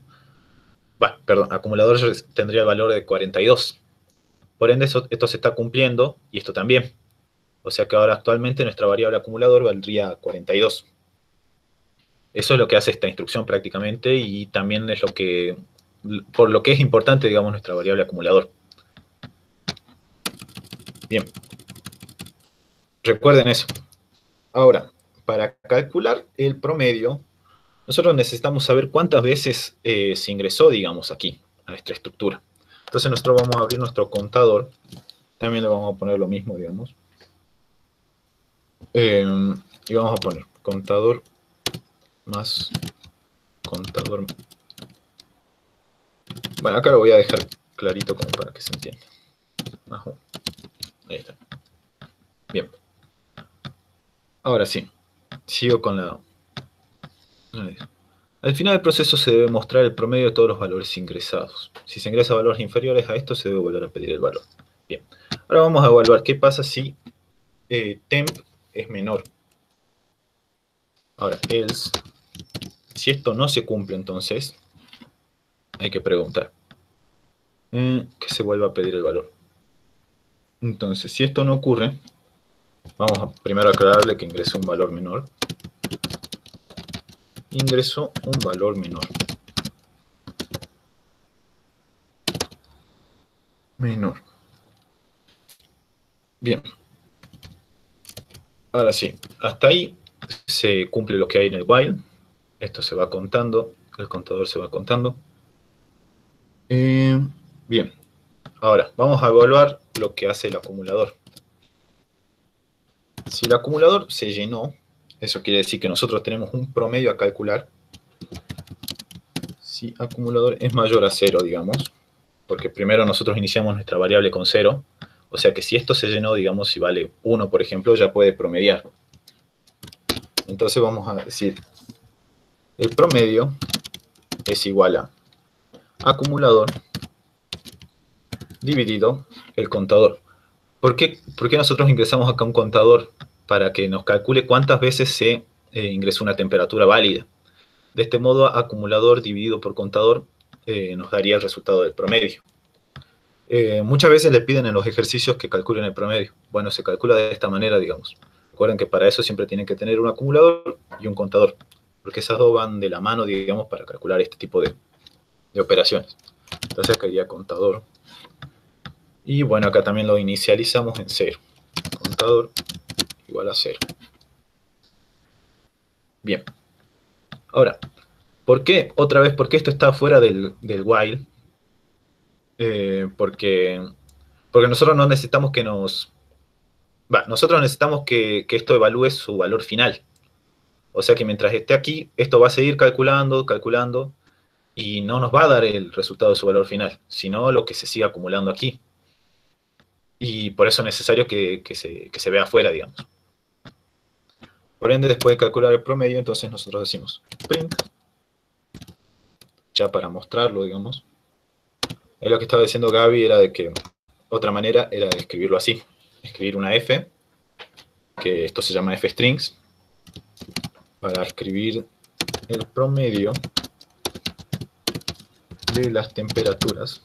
Bueno, perdón, acumulador tendría el valor de 42. Por ende, esto se está cumpliendo y esto también. O sea que ahora actualmente nuestra variable acumulador valdría 42. Eso es lo que hace esta instrucción prácticamente y también es por lo que es importante, digamos, nuestra variable acumulador. Bien. Recuerden eso. Ahora, para calcular el promedio, nosotros necesitamos saber cuántas veces se ingresó, digamos, aquí, a nuestra estructura. Entonces nosotros vamos a abrir nuestro contador. También le vamos a poner lo mismo, digamos. Y vamos a poner contador más contador. Bueno, acá lo voy a dejar clarito como para que se entienda. Ahí está. Bien. Ahora sí. Sigo con la... Al final del proceso se debe mostrar el promedio de todos los valores ingresados. Si se ingresan valores inferiores a esto, se debe volver a pedir el valor. Bien. Ahora vamos a evaluar qué pasa si temp es menor. Ahora, else. Si esto no se cumple, entonces hay que preguntar que se vuelva a pedir el valor. Entonces, si esto no ocurre, vamos a primero aclararle que ingresó un valor menor. Ingresó un valor menor. Menor. Bien. Ahora sí, hasta ahí se cumple lo que hay en el while. Esto se va contando, el contador se va contando. Bien. Ahora, vamos a evaluar lo que hace el acumulador. Si el acumulador se llenó, eso quiere decir que nosotros tenemos un promedio a calcular. Si acumulador es mayor a 0, digamos, porque primero nosotros iniciamos nuestra variable con 0, o sea que si esto se llenó, digamos, si vale 1, por ejemplo, ya puede promediar. Entonces vamos a decir, el promedio es igual a acumulador dividido el contador. ¿Por qué nosotros ingresamos acá un contador? Para que nos calcule cuántas veces se ingresó una temperatura válida. De este modo, acumulador dividido por contador nos daría el resultado del promedio. Muchas veces le piden en los ejercicios que calculen el promedio. Bueno, se calcula de esta manera, digamos. Recuerden que para eso siempre tienen que tener un acumulador y un contador, porque esas dos van de la mano, digamos, para calcular este tipo de operaciones. Entonces acá iría contador. Y bueno, acá también lo inicializamos en 0. Contador igual a 0. Bien. Ahora, ¿por qué? Otra vez, ¿por qué esto está fuera del while? Porque nosotros no necesitamos que nosotros necesitamos que esto evalúe su valor final. O sea que mientras esté aquí, esto va a seguir calculando, calculando. y no nos va a dar el resultado de su valor final, sino lo que se sigue acumulando aquí. Y por eso es necesario que se vea afuera, digamos. Por ende, después de calcular el promedio, entonces nosotros decimos print, ya para mostrarlo, digamos. Es lo que estaba diciendo Gaby, era de que otra manera era de escribirlo así. Escribir una F, que esto se llama F-strings, para escribir el promedio de las temperaturas.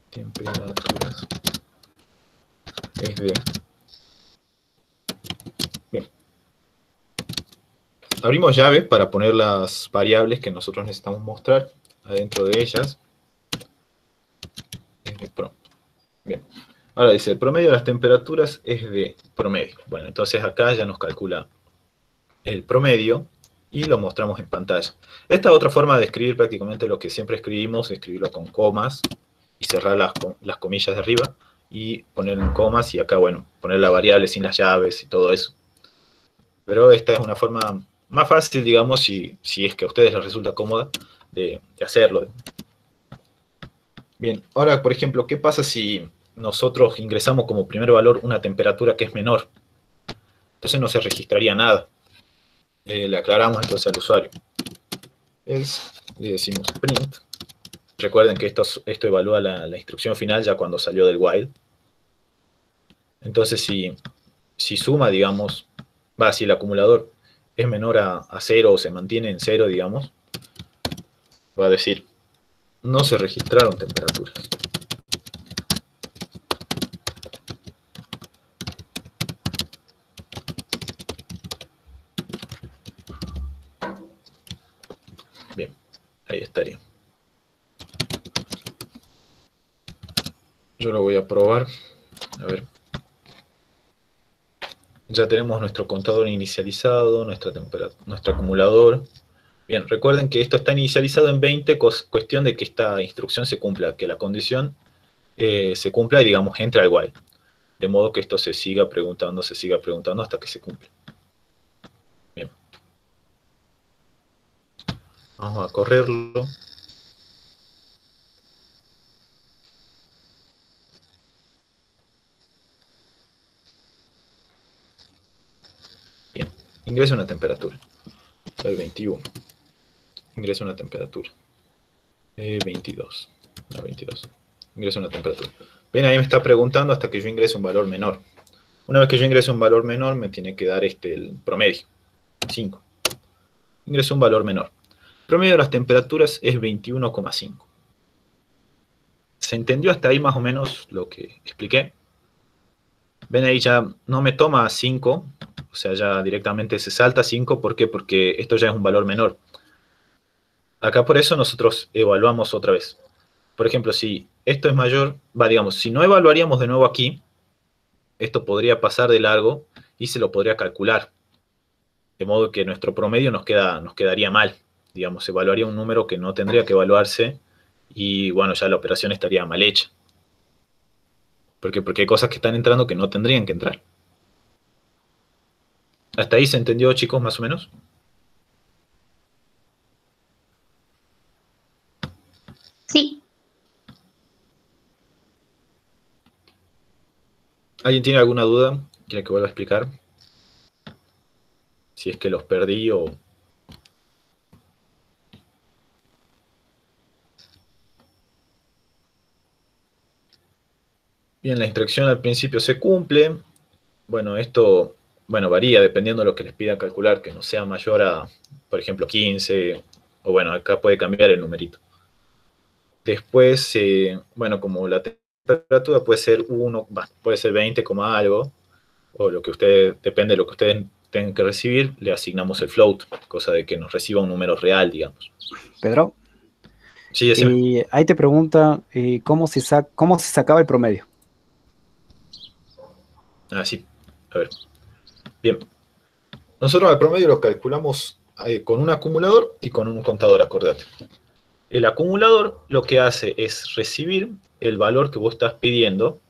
Temperaturas es de... Bien. Abrimos llave para poner las variables que nosotros necesitamos mostrar adentro de ellas. Es de pro. Bien. Ahora dice, el promedio de las temperaturas es de promedio. Bueno, entonces acá ya nos calcula el promedio y lo mostramos en pantalla. Esta es otra forma de escribir prácticamente lo que siempre escribimos, escribirlo con comas y cerrar las comillas de arriba y poner en comas y acá, bueno, poner la variable sin las llaves y todo eso. Pero esta es una forma más fácil, digamos, si es que a ustedes les resulta cómoda de hacerlo. Bien, ahora, por ejemplo, ¿qué pasa si nosotros ingresamos como primer valor una temperatura que es menor? Entonces no se registraría nada. Le aclaramos entonces al usuario. Le decimos print. Recuerden que esto evalúa la instrucción final ya cuando salió del while. Entonces si suma, digamos, si el acumulador es menor a 0 o se mantiene en 0, digamos, va a decir, no se registraron temperaturas. Bien, ahí estaría. Yo lo voy a probar. A ver. Ya tenemos nuestro contador inicializado, nuestro acumulador. Bien, recuerden que esto está inicializado en 20, cuestión de que esta instrucción se cumpla, que la condición se cumpla y, digamos, entre al while. De modo que esto se siga preguntando hasta que se cumpla. Bien. Vamos a correrlo. Bien, ingresa una temperatura. El 21. Ingresa una temperatura. 22. No, 22. Ingresa una temperatura. Bien, ahí me está preguntando hasta que yo ingrese un valor menor. Una vez que yo ingrese un valor menor, me tiene que dar el promedio. 5. Ingreso un valor menor. El promedio de las temperaturas es 21,5. ¿Se entendió hasta ahí más o menos lo que expliqué? Ven ahí, ya no me toma 5, o sea, ya directamente se salta 5. ¿Por qué? Porque esto ya es un valor menor. Acá por eso nosotros evaluamos otra vez. Por ejemplo, si esto es mayor, digamos, si no evaluaríamos de nuevo aquí, esto podría pasar de largo y se lo podría calcular. De modo que nuestro promedio nos quedaría mal. Digamos, se evaluaría un número que no tendría que evaluarse y, bueno, ya la operación estaría mal hecha. ¿Por qué? Porque hay cosas que están entrando que no tendrían que entrar. ¿Hasta ahí se entendió, chicos, más o menos? Sí. ¿Alguien tiene alguna duda? ¿Quiere que vuelva a explicar? Si es que los perdí o... Bien, la instrucción al principio se cumple. Bueno, esto varía dependiendo de lo que les pida calcular, que no sea mayor a, por ejemplo, 15, o bueno, acá puede cambiar el numerito. Después, como la temperatura puede ser 1, puede ser 20, algo, o depende de lo que ustedes tengan que recibir, le asignamos el float, cosa de que nos reciba un número real, digamos. Pedro. Sí, decime. Ahí te pregunta cómo se sacaba el promedio. Sí, a ver. Bien. Nosotros al promedio lo calculamos con un acumulador y con un contador, acordate. El acumulador lo que hace es recibir el valor que vos estás pidiendo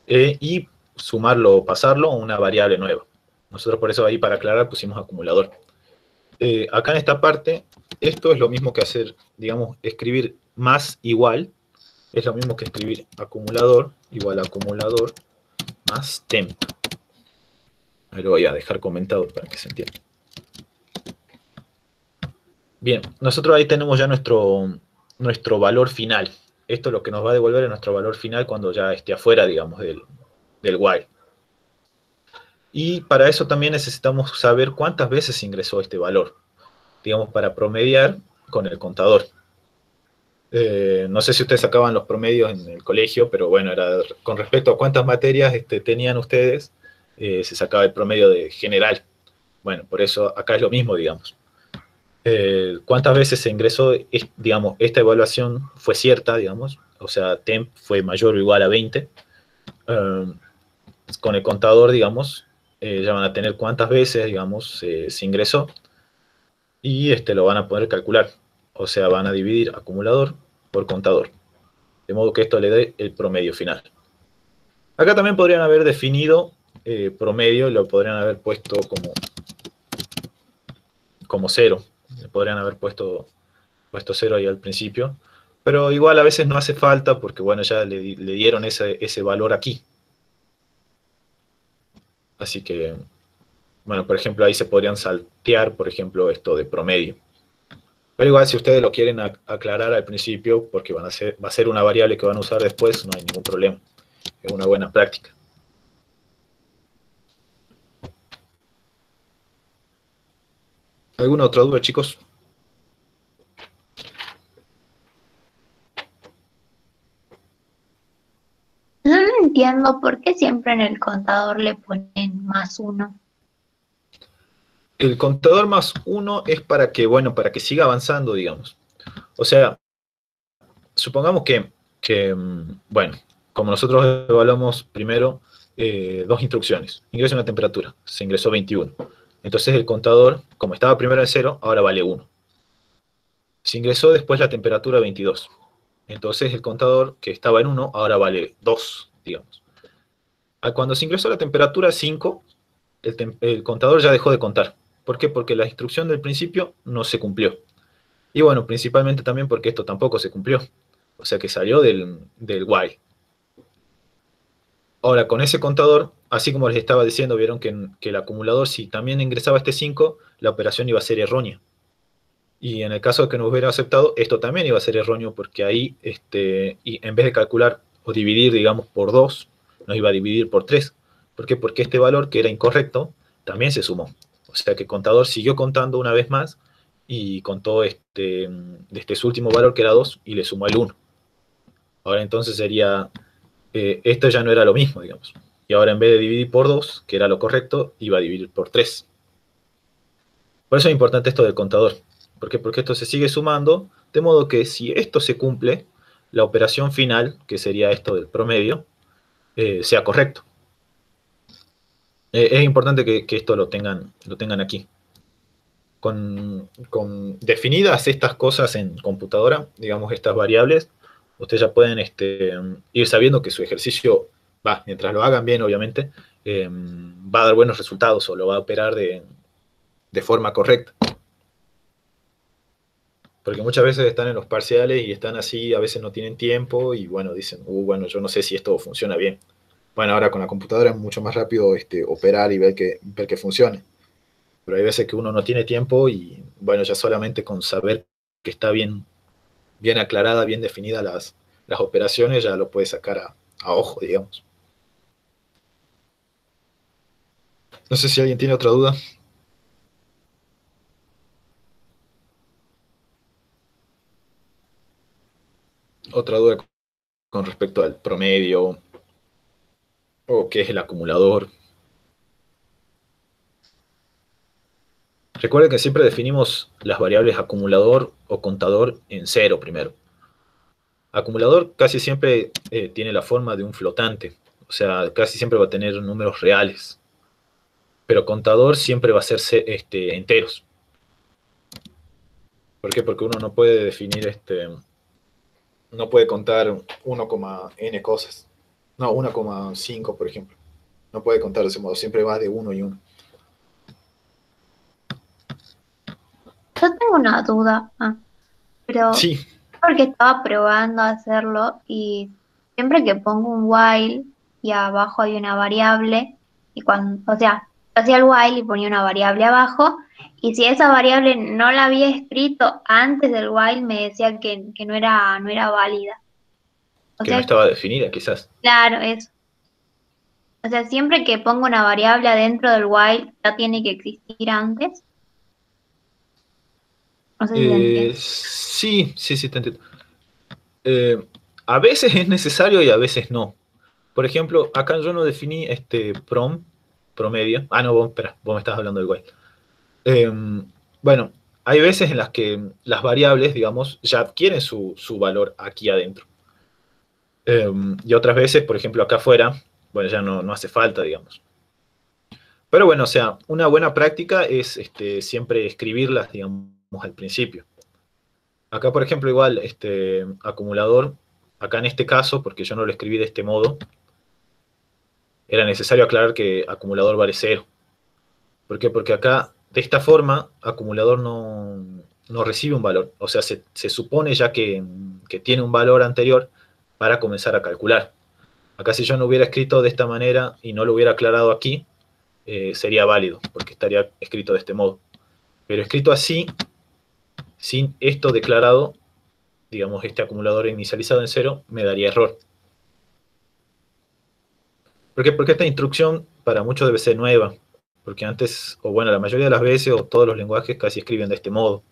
y sumarlo o pasarlo a una variable nueva. Nosotros por eso ahí, para aclarar, pusimos acumulador. acá en esta parte, esto es lo mismo que hacer, digamos, escribir más igual, es lo mismo que escribir acumulador igual a acumulador más temp. Ahí lo voy a dejar comentado para que se entienda. Bien, nosotros ahí tenemos ya nuestro valor final. Esto es lo que nos va a devolver nuestro valor final cuando ya esté afuera, digamos, del while. Y para eso también necesitamos saber cuántas veces ingresó este valor, digamos, para promediar con el contador. No sé si ustedes sacaban los promedios en el colegio, pero bueno, era con respecto a cuántas materias tenían ustedes, se sacaba el promedio de general. Bueno, por eso acá es lo mismo, digamos. Cuántas veces se ingresó, digamos, esta evaluación fue cierta, digamos, o sea, temp fue mayor o igual a 20. Con el contador, digamos, ya van a tener cuántas veces, digamos, se ingresó y lo van a poder calcular. O sea, van a dividir acumulador por contador. De modo que esto le dé el promedio final. Acá también podrían haber definido promedio, lo podrían haber puesto como 0. Podrían haber puesto 0 ahí al principio. Pero igual a veces no hace falta porque, bueno, ya le dieron ese valor aquí. Así que, bueno, por ejemplo, ahí se podrían saltear, por ejemplo, esto de promedio. Pero igual, si ustedes lo quieren aclarar al principio, porque va a ser una variable que van a usar después, no hay ningún problema. Es una buena práctica. ¿Alguna otra duda, chicos? Yo no entiendo por qué siempre en el contador le ponen +1. El contador más 1 es para que, bueno, para que siga avanzando, digamos. O sea, supongamos bueno, como nosotros evaluamos primero 2 instrucciones, ingreso una temperatura, se ingresó 21. Entonces el contador, como estaba primero en 0, ahora vale 1. Se ingresó después la temperatura 22. Entonces el contador, que estaba en 1, ahora vale 2, digamos. Cuando se ingresó la temperatura 5, el contador ya dejó de contar. ¿Por qué? Porque la instrucción del principio no se cumplió. Y bueno, principalmente también porque esto tampoco se cumplió. O sea que salió del while. Ahora, con ese contador, así como les estaba diciendo, vieron que el acumulador, si también ingresaba este 5, la operación iba a ser errónea. Y en el caso de que no hubiera aceptado, esto también iba a ser erróneo porque ahí, y en vez de calcular o dividir, digamos, por 2, nos iba a dividir por 3. ¿Por qué? Porque este valor, que era incorrecto, también se sumó. O sea que el contador siguió contando una vez más y contó su último valor, que era 2, y le sumó el 1. Ahora entonces sería, esto ya no era lo mismo, digamos. Y ahora en vez de dividir por 2, que era lo correcto, iba a dividir por 3. Por eso es importante esto del contador. ¿Por qué? Porque esto se sigue sumando, de modo que si esto se cumple, la operación final, que sería esto del promedio, sea correcto. Es importante que esto lo tengan aquí. Con definidas estas cosas en computadora, digamos estas variables, ustedes ya pueden ir sabiendo que su ejercicio, mientras lo hagan bien, obviamente, va a dar buenos resultados o lo va a operar de forma correcta. Porque muchas veces están en los parciales y están así, a veces no tienen tiempo y bueno, dicen, bueno, yo no sé si esto funciona bien. Bueno, ahora con la computadora es mucho más rápido operar y ver que funcione. Pero hay veces que uno no tiene tiempo y bueno, ya solamente con saber que está bien aclarada, bien definida las operaciones, ya lo puede sacar a ojo, digamos. No sé si alguien tiene otra duda. Otra duda con respecto al promedio o qué es el acumulador. Recuerden que siempre definimos las variables acumulador o contador en 0 primero. Acumulador casi siempre tiene la forma de un flotante, o sea, casi siempre va a tener números reales. Pero contador siempre va a ser enteros. ¿Por qué? Porque uno no puede definir, no puede contar 1,n cosas. No, 1,5 por ejemplo. No puede contar de ese modo, siempre va de 1 y 1. yo tengo una duda, pero Sí, porque estaba probando a hacerlo y siempre que pongo un while y abajo hay una variable, y cuando, o sea, hacía el while y ponía una variable abajo, y si esa variable no la había escrito antes del while, me decía que no era válida. O que no sea, estaba definida quizás. claro, eso. O sea, siempre que pongo una variable adentro del while, ya tiene que existir antes. No sé si se entiende. Sí, sí, sí, te entiendo. Eh, a veces es necesario y a veces no. Por ejemplo, acá yo no definí este promedio. Ah, no, espera, vos me estás hablando del while. Bueno, hay veces en las que las variables, digamos, ya adquieren su valor aquí adentro. Y otras veces, por ejemplo, acá afuera, bueno, ya no hace falta, digamos. Pero bueno, o sea, una buena práctica es siempre escribirlas, digamos, al principio. Acá, por ejemplo, igual, acumulador, acá en este caso, porque yo no lo escribí de este modo, era necesario aclarar que acumulador vale cero. ¿Por qué? Porque acá, de esta forma, acumulador no recibe un valor. O sea, se supone ya que tiene un valor anterior para comenzar a calcular. Acá si yo no hubiera escrito de esta manera y no lo hubiera aclarado aquí, sería válido, porque estaría escrito de este modo. Pero escrito así, sin esto declarado, digamos, este acumulador inicializado en cero, me daría error. ¿Por qué? Porque esta instrucción para muchos debe ser nueva. Porque antes, o bueno, la mayoría de las veces, o todos los lenguajes casi escriben de este modo.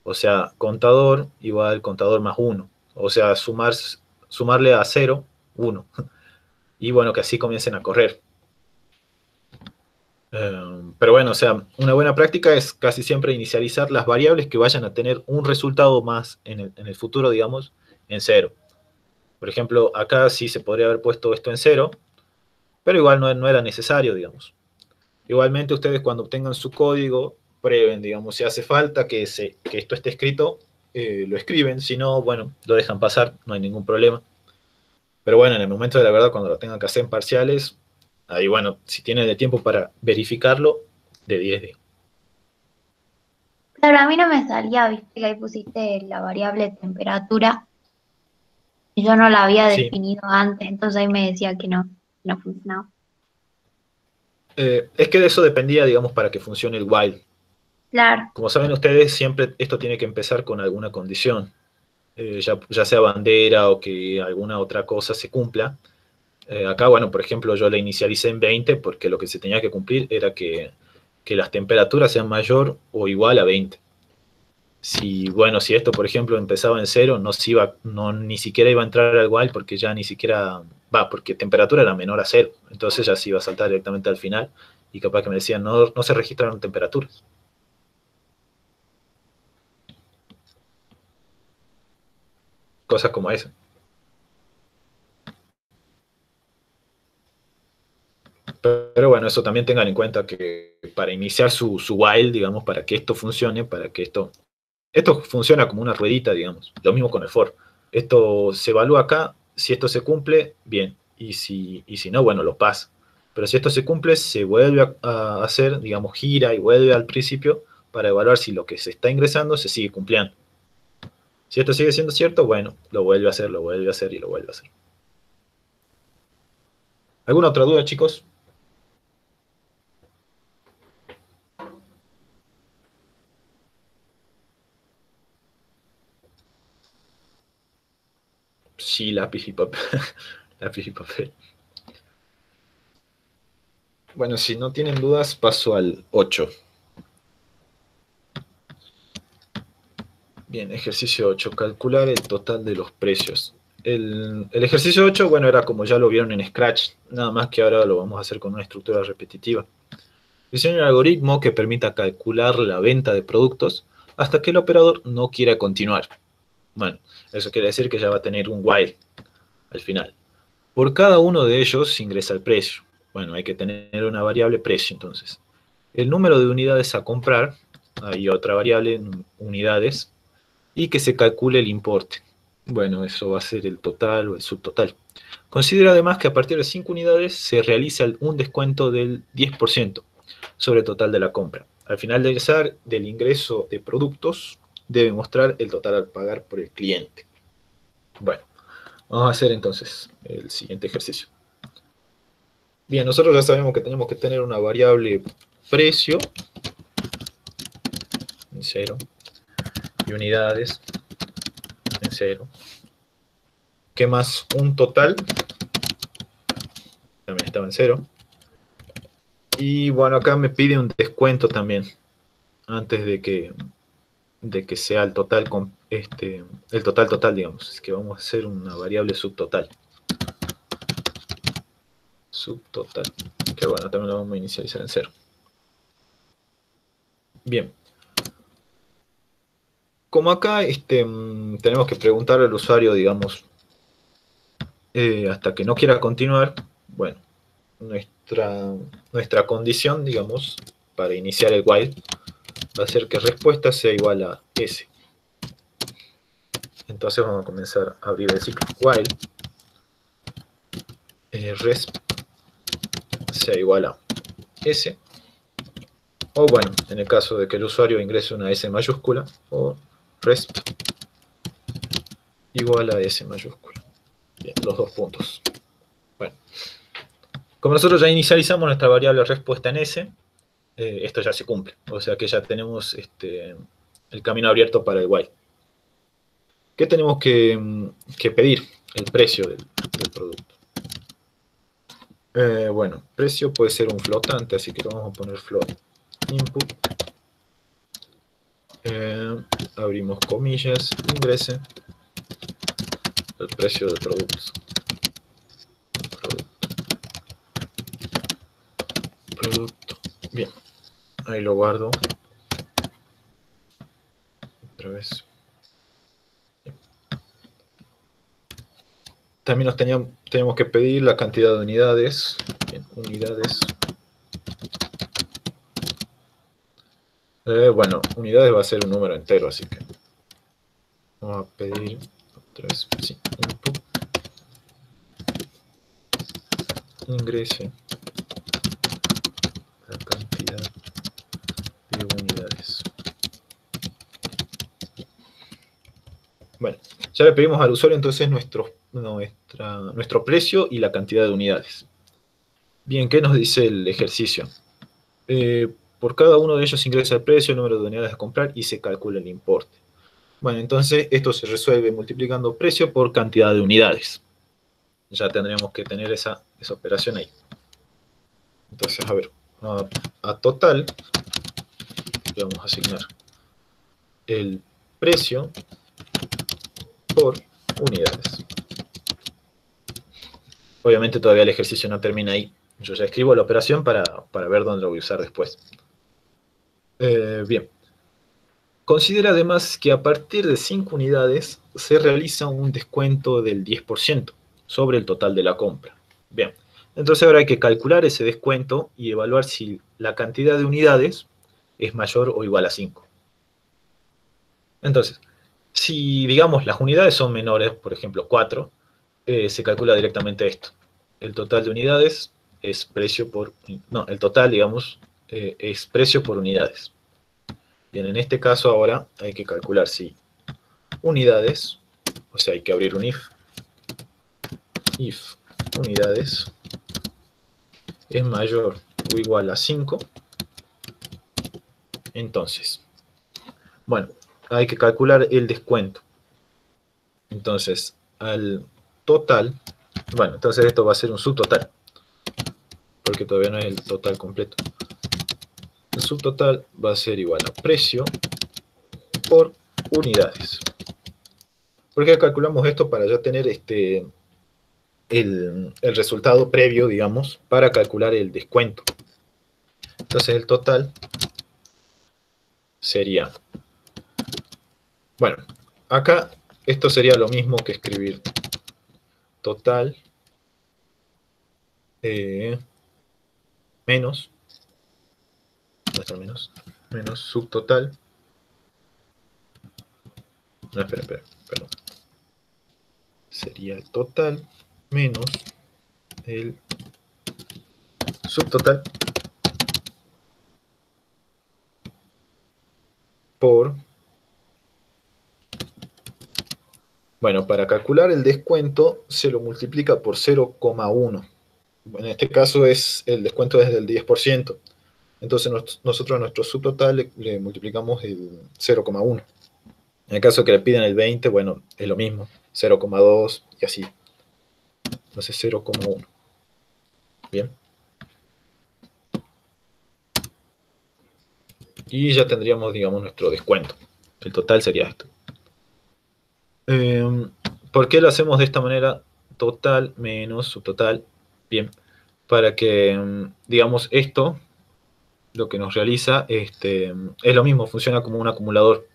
O sea, contador igual contador más 1. O sea, sumarle a 0, 1. Y bueno, que así comiencen a correr. Pero bueno, o sea, una buena práctica es casi siempre inicializar las variables que vayan a tener un resultado más en el futuro, digamos, en 0. Por ejemplo, acá sí se podría haber puesto esto en 0, pero igual no era necesario, digamos. Igualmente ustedes cuando obtengan su código, prueben, digamos, si hace falta que esto esté escrito, lo escriben, si no, bueno, lo dejan pasar, no hay ningún problema. Pero bueno, en el momento de la verdad, cuando lo tengan que hacer en parciales, ahí bueno, si tienen el tiempo para verificarlo, de 10 de. Claro, a mí no me salía, viste que ahí pusiste la variable temperatura y yo no la había Sí, definido antes, entonces ahí me decía que no funcionaba. es que de eso dependía, digamos, para que funcione el while. Claro, Como saben ustedes, siempre esto tiene que empezar con alguna condición, ya sea bandera o que alguna otra cosa se cumpla. Acá, bueno, por ejemplo, yo la inicialicé en 20 porque lo que se tenía que cumplir era que las temperaturas sean mayor o igual a 20. Si, bueno, si esto, por ejemplo, empezaba en 0, ni siquiera iba a entrar al while porque ya ni siquiera, porque temperatura era menor a 0. Entonces ya se iba a saltar directamente al final y capaz que me decían, no se registraron temperaturas. Cosas como esa. Pero bueno, eso también tengan en cuenta que para iniciar su while, digamos, para que esto funcione, para que esto funciona como una ruedita, digamos. Lo mismo con el for. Esto se evalúa acá, si esto se cumple, bien. Y si no, bueno, lo pasa. Pero si esto se cumple, se vuelve a hacer, digamos, gira y vuelve al principio para evaluar si lo que se está ingresando se sigue cumpliendo. Si esto sigue siendo cierto, bueno, lo vuelve a hacer, lo vuelve a hacer y lo vuelve a hacer. ¿Alguna otra duda, chicos? Sí, lápiz y papel. Lápiz y papel. Bueno, si no tienen dudas, paso al 8. Bien, ejercicio 8. Calcular el total de los precios. El ejercicio 8, bueno, era como ya lo vieron en Scratch, nada más que ahora lo vamos a hacer con una estructura repetitiva. Diseña un algoritmo que permita calcular la venta de productos hasta que el operador no quiera continuar. Bueno, eso quiere decir que ya va a tener un while al final. Por cada uno de ellos se ingresa el precio. Bueno, hay que tener una variable precio entonces. El número de unidades a comprar, hay otra variable, unidades, y que se calcule el importe. Bueno, eso va a ser el total o el subtotal. Considera además que a partir de 5 unidades se realiza un descuento del 10% sobre el total de la compra. Al finalizar del ingreso de productos, debe mostrar el total al pagar por el cliente. Bueno, vamos a hacer entonces el siguiente ejercicio. Bien, nosotros ya sabemos que tenemos que tener una variable precio en 0 y unidades en 0. ¿Qué más? Un total también estaba en 0. Y bueno, acá me pide un descuento también antes de que sea el total, el total, digamos. Es que vamos a hacer una variable subtotal. Subtotal. Que bueno, también lo vamos a inicializar en 0. Bien. Como acá tenemos que preguntar al usuario, digamos, hasta que no quiera continuar, bueno, nuestra condición, digamos, para iniciar el while, va a ser que respuesta sea igual a S. Entonces vamos a comenzar a abrir el ciclo while resp sea igual a S, o bueno, en el caso de que el usuario ingrese una S mayúscula, o resp igual a S mayúscula. Bien, los dos puntos. Bueno, como nosotros ya inicializamos nuestra variable respuesta en S, esto ya se cumple, o sea que ya tenemos el camino abierto para el while. ¿Qué tenemos que pedir? El precio del producto. Bueno, precio puede ser un flotante, así que lo vamos a poner float input. Abrimos comillas, ingrese el precio del producto. Producto. Bien, ahí lo guardo. Otra vez. También tenemos que pedir la cantidad de unidades. Bien, unidades. Bueno, unidades va a ser un número entero, así que vamos a pedir otra vez, sí, input, ingrese la cantidad de unidades. Bueno, ya le pedimos al usuario entonces nuestro precio y la cantidad de unidades. Bien, ¿qué nos dice el ejercicio? Por cada uno de ellos ingresa el precio, el número de unidades a comprar y se calcula el importe. Bueno, entonces esto se resuelve multiplicando precio por cantidad de unidades. Ya tendremos que tener esa operación ahí. Entonces, a ver, a total le vamos a asignar el precio por unidades. Obviamente todavía el ejercicio no termina ahí. Yo ya escribo la operación para ver dónde lo voy a usar después. Bien. Considera además que a partir de 5 unidades se realiza un descuento del 10% sobre el total de la compra. Bien, entonces ahora hay que calcular ese descuento y evaluar si la cantidad de unidades es mayor o igual a 5. Entonces, si digamos las unidades son menores, por ejemplo 4, se calcula directamente esto. El total de unidades es precio por... No, el total, digamos, es precio por unidades. Bien, en este caso ahora hay que calcular si unidades, o sea, hay que abrir un if unidades es mayor o igual a 5, entonces, bueno, hay que calcular el descuento. Entonces, al total, bueno, entonces esto va a ser un subtotal, porque todavía no es el total completo. El subtotal va a ser igual a precio por unidades. ¿Por qué calculamos esto? Para ya tener el resultado previo, digamos, para calcular el descuento. Entonces el total sería... Bueno, acá esto sería lo mismo que escribir total menos... ¿Dónde está el menos? Menos subtotal. No, espera, perdón. Sería el total menos el subtotal por... Bueno, para calcular el descuento se lo multiplica por 0,1. En este caso el descuento es del 10%. Entonces nosotros a nuestro subtotal le multiplicamos el 0,1. En el caso que le piden el 20, bueno, es lo mismo, 0,2 y así. Entonces 0,1. Bien. Y ya tendríamos, digamos, nuestro descuento. El total sería esto. ¿Por qué lo hacemos de esta manera? Total menos subtotal. Bien. Para que, digamos, esto, lo que nos realiza, es lo mismo, funciona como un acumulador.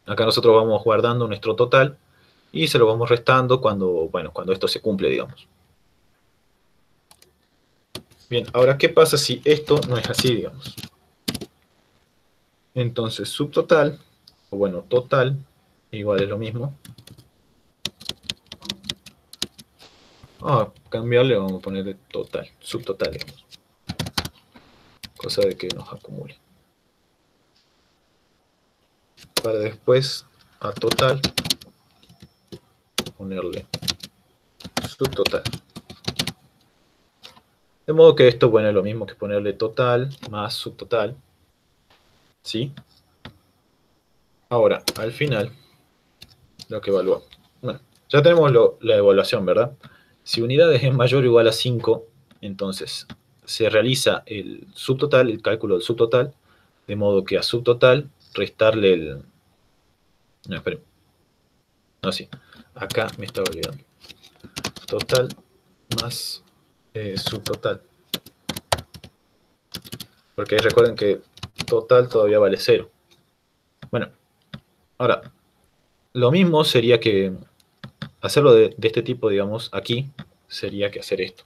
Acá nosotros vamos guardando nuestro total y se lo vamos restando cuando esto se cumple, digamos. Bien, ahora, ¿qué pasa si esto no es así, digamos? Entonces, subtotal, o bueno, total, igual es lo mismo. Cambiarle, vamos a ponerle total, subtotal, digamos. Cosa de que nos acumule. Para después, a total, ponerle subtotal. De modo que esto, bueno, es lo mismo que ponerle total más subtotal. ¿Sí? Ahora, al final, lo que evaluamos. Bueno, ya tenemos la evaluación, ¿verdad? Si unidades es mayor o igual a 5, entonces se realiza el subtotal, el cálculo del subtotal, de modo que a subtotal restarle el... No, esperen. No, sí. Acá me estaba olvidando. Total más subtotal. Porque recuerden que total todavía vale 0. Bueno, ahora, lo mismo sería que hacerlo de este tipo, digamos, aquí, sería que hacer esto.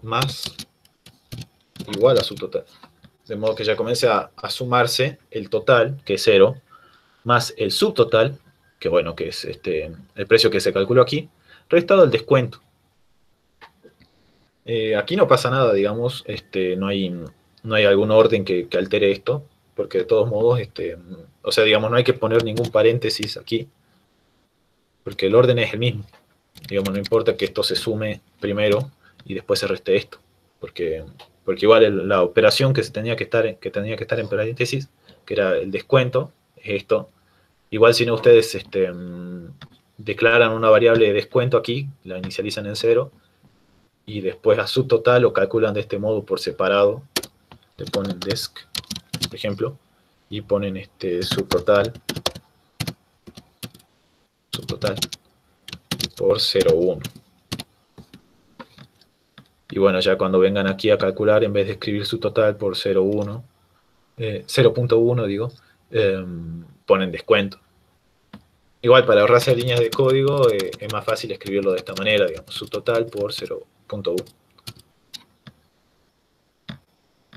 Más igual a subtotal. De modo que ya comience a sumarse el total, que es 0, más el subtotal, que bueno, que es el precio que se calculó aquí, restado el descuento. Aquí no pasa nada, digamos, no hay algún orden que altere esto, porque de todos modos, o sea, digamos, no hay que poner ningún paréntesis aquí, porque el orden es el mismo. Digamos, no importa que esto se sume primero y después se reste esto, porque igual la operación que tenía que estar en paréntesis, que era el descuento, es esto. Igual si no ustedes declaran una variable de descuento aquí, la inicializan en 0, y después a subtotal lo calculan de este modo por separado, le ponen desc, por ejemplo, y ponen subtotal por 0,1. Y bueno, ya cuando vengan aquí a calcular, en vez de escribir subtotal por 0,1 digo, ponen descuento. Igual, para ahorrarse líneas de código, es más fácil escribirlo de esta manera, digamos, subtotal por 0,1.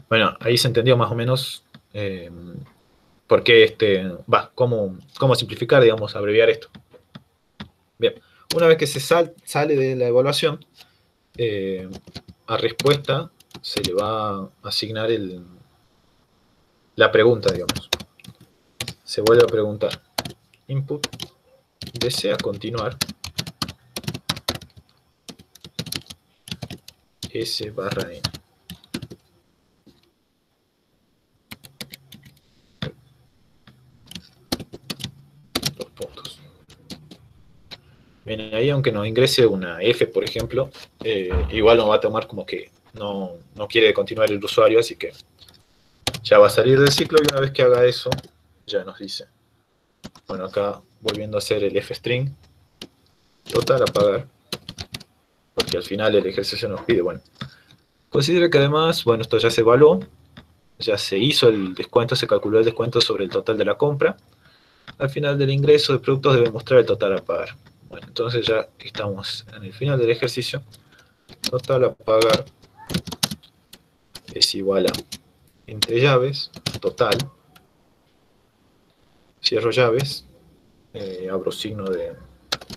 Bueno, ahí se entendió más o menos por qué, cómo simplificar, digamos, abreviar esto. Bien, una vez que se sale de la evaluación, a respuesta se le va a asignar la pregunta, digamos. Se vuelve a preguntar. Input, ¿desea continuar? S/n. Dos puntos. Bien, ahí aunque nos ingrese una F, por ejemplo, igual nos va a tomar como que no quiere continuar el usuario, así que ya va a salir del ciclo y una vez que haga eso, ya nos dice. Bueno, acá volviendo a hacer el fstring, total a pagar, porque al final el ejercicio nos pide, bueno, considera que además, bueno, esto ya se evaluó, ya se hizo el descuento, se calculó el descuento sobre el total de la compra. Al final del ingreso de productos debe mostrar el total a pagar. Bueno, entonces ya estamos en el final del ejercicio. Total a pagar es igual a, entre llaves, total, cierro llaves, abro signo de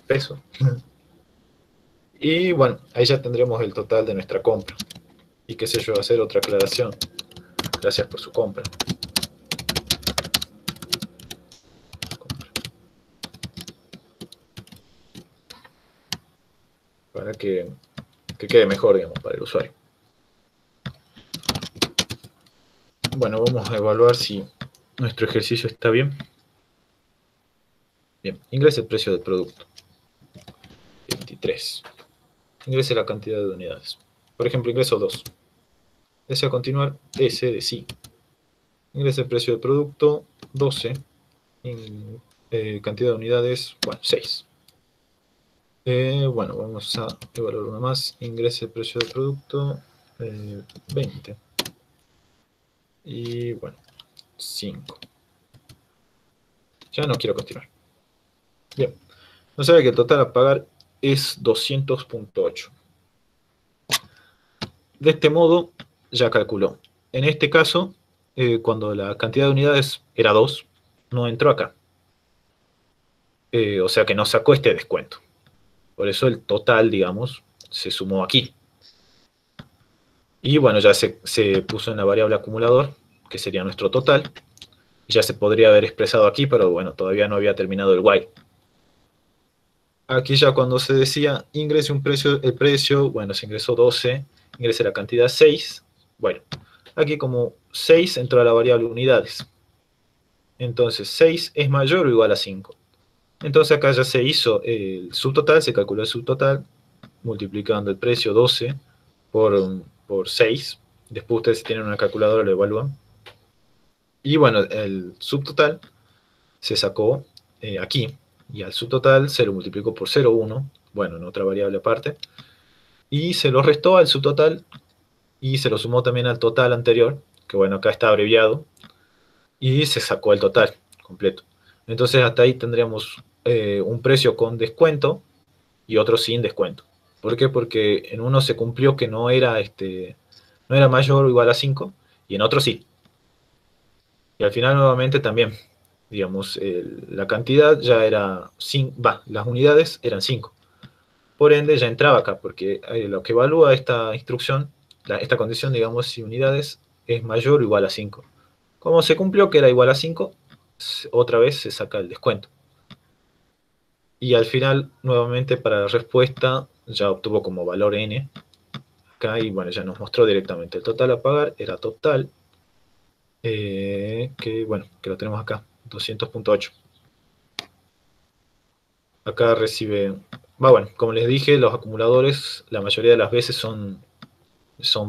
peso. Y bueno, ahí ya tendremos el total de nuestra compra. Y qué sé yo, hacer otra aclaración. Gracias por su compra. Para que quede mejor, digamos, para el usuario. Bueno, vamos a evaluar si nuestro ejercicio está bien. Bien, ingrese el precio del producto. 23. Ingrese la cantidad de unidades. Por ejemplo, ingreso 2. Desea continuar, S de sí. Ingrese el precio del producto, 12. Cantidad de unidades, bueno, 6. Bueno, vamos a evaluar una más. Ingrese el precio del producto, 20. Y bueno, 5. Ya no quiero continuar. Bien. Nos sabe que el total a pagar es 200.8. De este modo, ya calculó. En este caso, cuando la cantidad de unidades era 2, no entró acá. O sea que no sacó este descuento. Por eso el total, digamos, se sumó aquí. Y bueno, ya se puso en la variable acumulador, que sería nuestro total. Ya se podría haber expresado aquí, pero bueno, todavía no había terminado el while. Aquí ya cuando se decía ingrese el precio, bueno, se ingresó 12, ingrese la cantidad 6. Bueno, aquí como 6 entró a la variable unidades. Entonces 6 es mayor o igual a 5. Entonces acá ya se hizo el subtotal, se calculó el subtotal, multiplicando el precio 12 por 6. Después ustedes si tienen una calculadora lo evalúan. Y bueno, el subtotal se sacó aquí. Y al subtotal se lo multiplicó por 0,1, bueno, en otra variable aparte. Y se lo restó al subtotal y se lo sumó también al total anterior, que bueno, acá está abreviado. Y se sacó el total completo. Entonces hasta ahí tendríamos un precio con descuento y otro sin descuento. ¿Por qué? Porque en uno se cumplió que no era mayor o igual a 5 y en otro sí. Y al final nuevamente también, digamos, la cantidad ya era 5, las unidades eran 5. Por ende ya entraba acá, porque lo que evalúa esta instrucción, esta condición, digamos, si unidades es mayor o igual a 5. Como se cumplió que era igual a 5, otra vez se saca el descuento. Y al final, nuevamente para la respuesta, ya obtuvo como valor n. Acá, y bueno, ya nos mostró directamente el total a pagar, era total, que bueno, que lo tenemos acá, 200.8. Acá recibe, bueno, como les dije, los acumuladores la mayoría de las veces son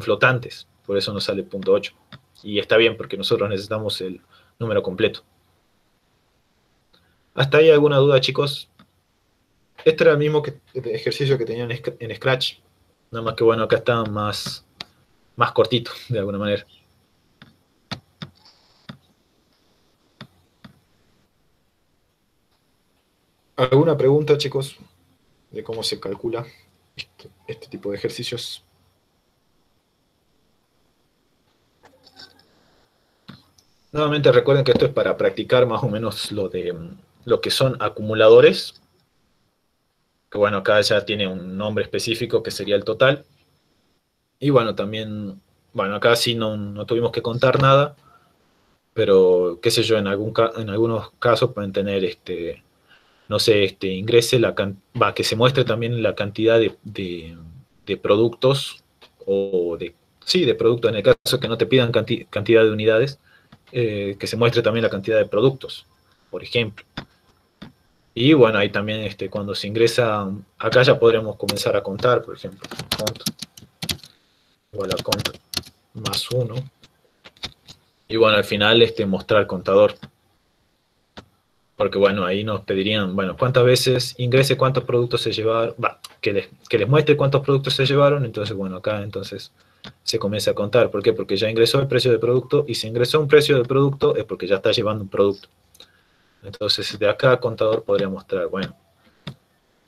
flotantes, por eso nos sale 0.8. Y está bien, porque nosotros necesitamos el número completo. ¿Hasta ahí alguna duda, chicos? Este era el mismo ejercicio que tenían en Scratch. Nada más que bueno, acá está más cortito, de alguna manera. ¿Alguna pregunta, chicos, de cómo se calcula este tipo de ejercicios? Nuevamente recuerden que esto es para practicar más o menos lo que son acumuladores. Que bueno, acá ya tiene un nombre específico que sería el total. Y bueno, también, bueno, acá sí no tuvimos que contar nada, pero qué sé yo, en algunos casos pueden tener, no sé, ingrese que se muestre también la cantidad de productos, de productos, en el caso que no te pidan cantidad de unidades, que se muestre también la cantidad de productos, por ejemplo. Y bueno, ahí también cuando se ingresa, acá ya podremos comenzar a contar, por ejemplo, cont igual a cont más 1. Y bueno, al final mostrar contador. Porque bueno, ahí nos pedirían, bueno, cuántas veces ingrese, cuántos productos se llevaron, que les muestre cuántos productos se llevaron. Entonces bueno, acá entonces se comienza a contar. ¿Por qué? Porque ya ingresó el precio del producto, y si ingresó un precio del producto es porque ya está llevando un producto. Entonces de acá contador podría mostrar, bueno,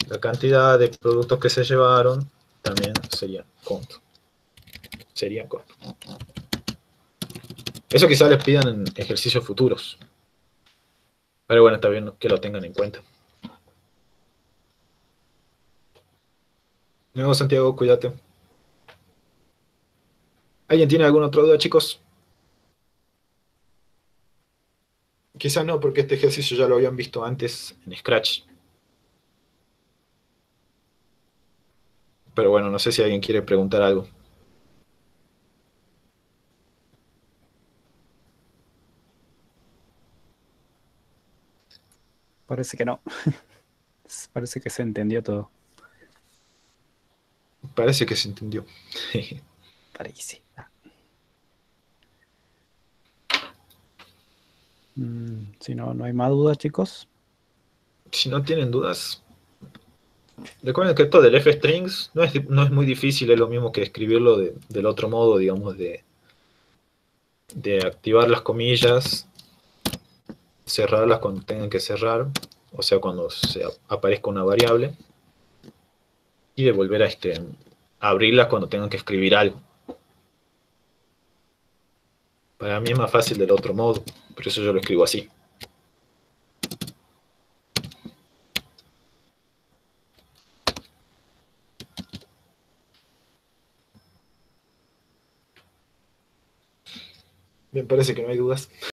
la cantidad de productos que se llevaron también sería conto. Sería conto. Eso quizás les pidan en ejercicios futuros. Pero bueno, está bien que lo tengan en cuenta. Nuevo Santiago, cuídate. ¿Alguien tiene alguna otra duda, chicos? Quizás no, porque este ejercicio ya lo habían visto antes en Scratch. Pero bueno, no sé si alguien quiere preguntar algo. Parece que no. Parece que se entendió todo. Parece que se entendió. Parece. Si no, no hay más dudas, chicos. Si no tienen dudas, recuerden que esto del f-strings no es muy difícil, es lo mismo que escribirlo del otro modo, digamos, de activar las comillas, cerrarlas cuando tengan que cerrar, o sea, cuando aparezca una variable, y de volver a abrirlas cuando tengan que escribir algo. Para mí es más fácil del otro modo, por eso yo lo escribo así. Bien, parece que no hay dudas.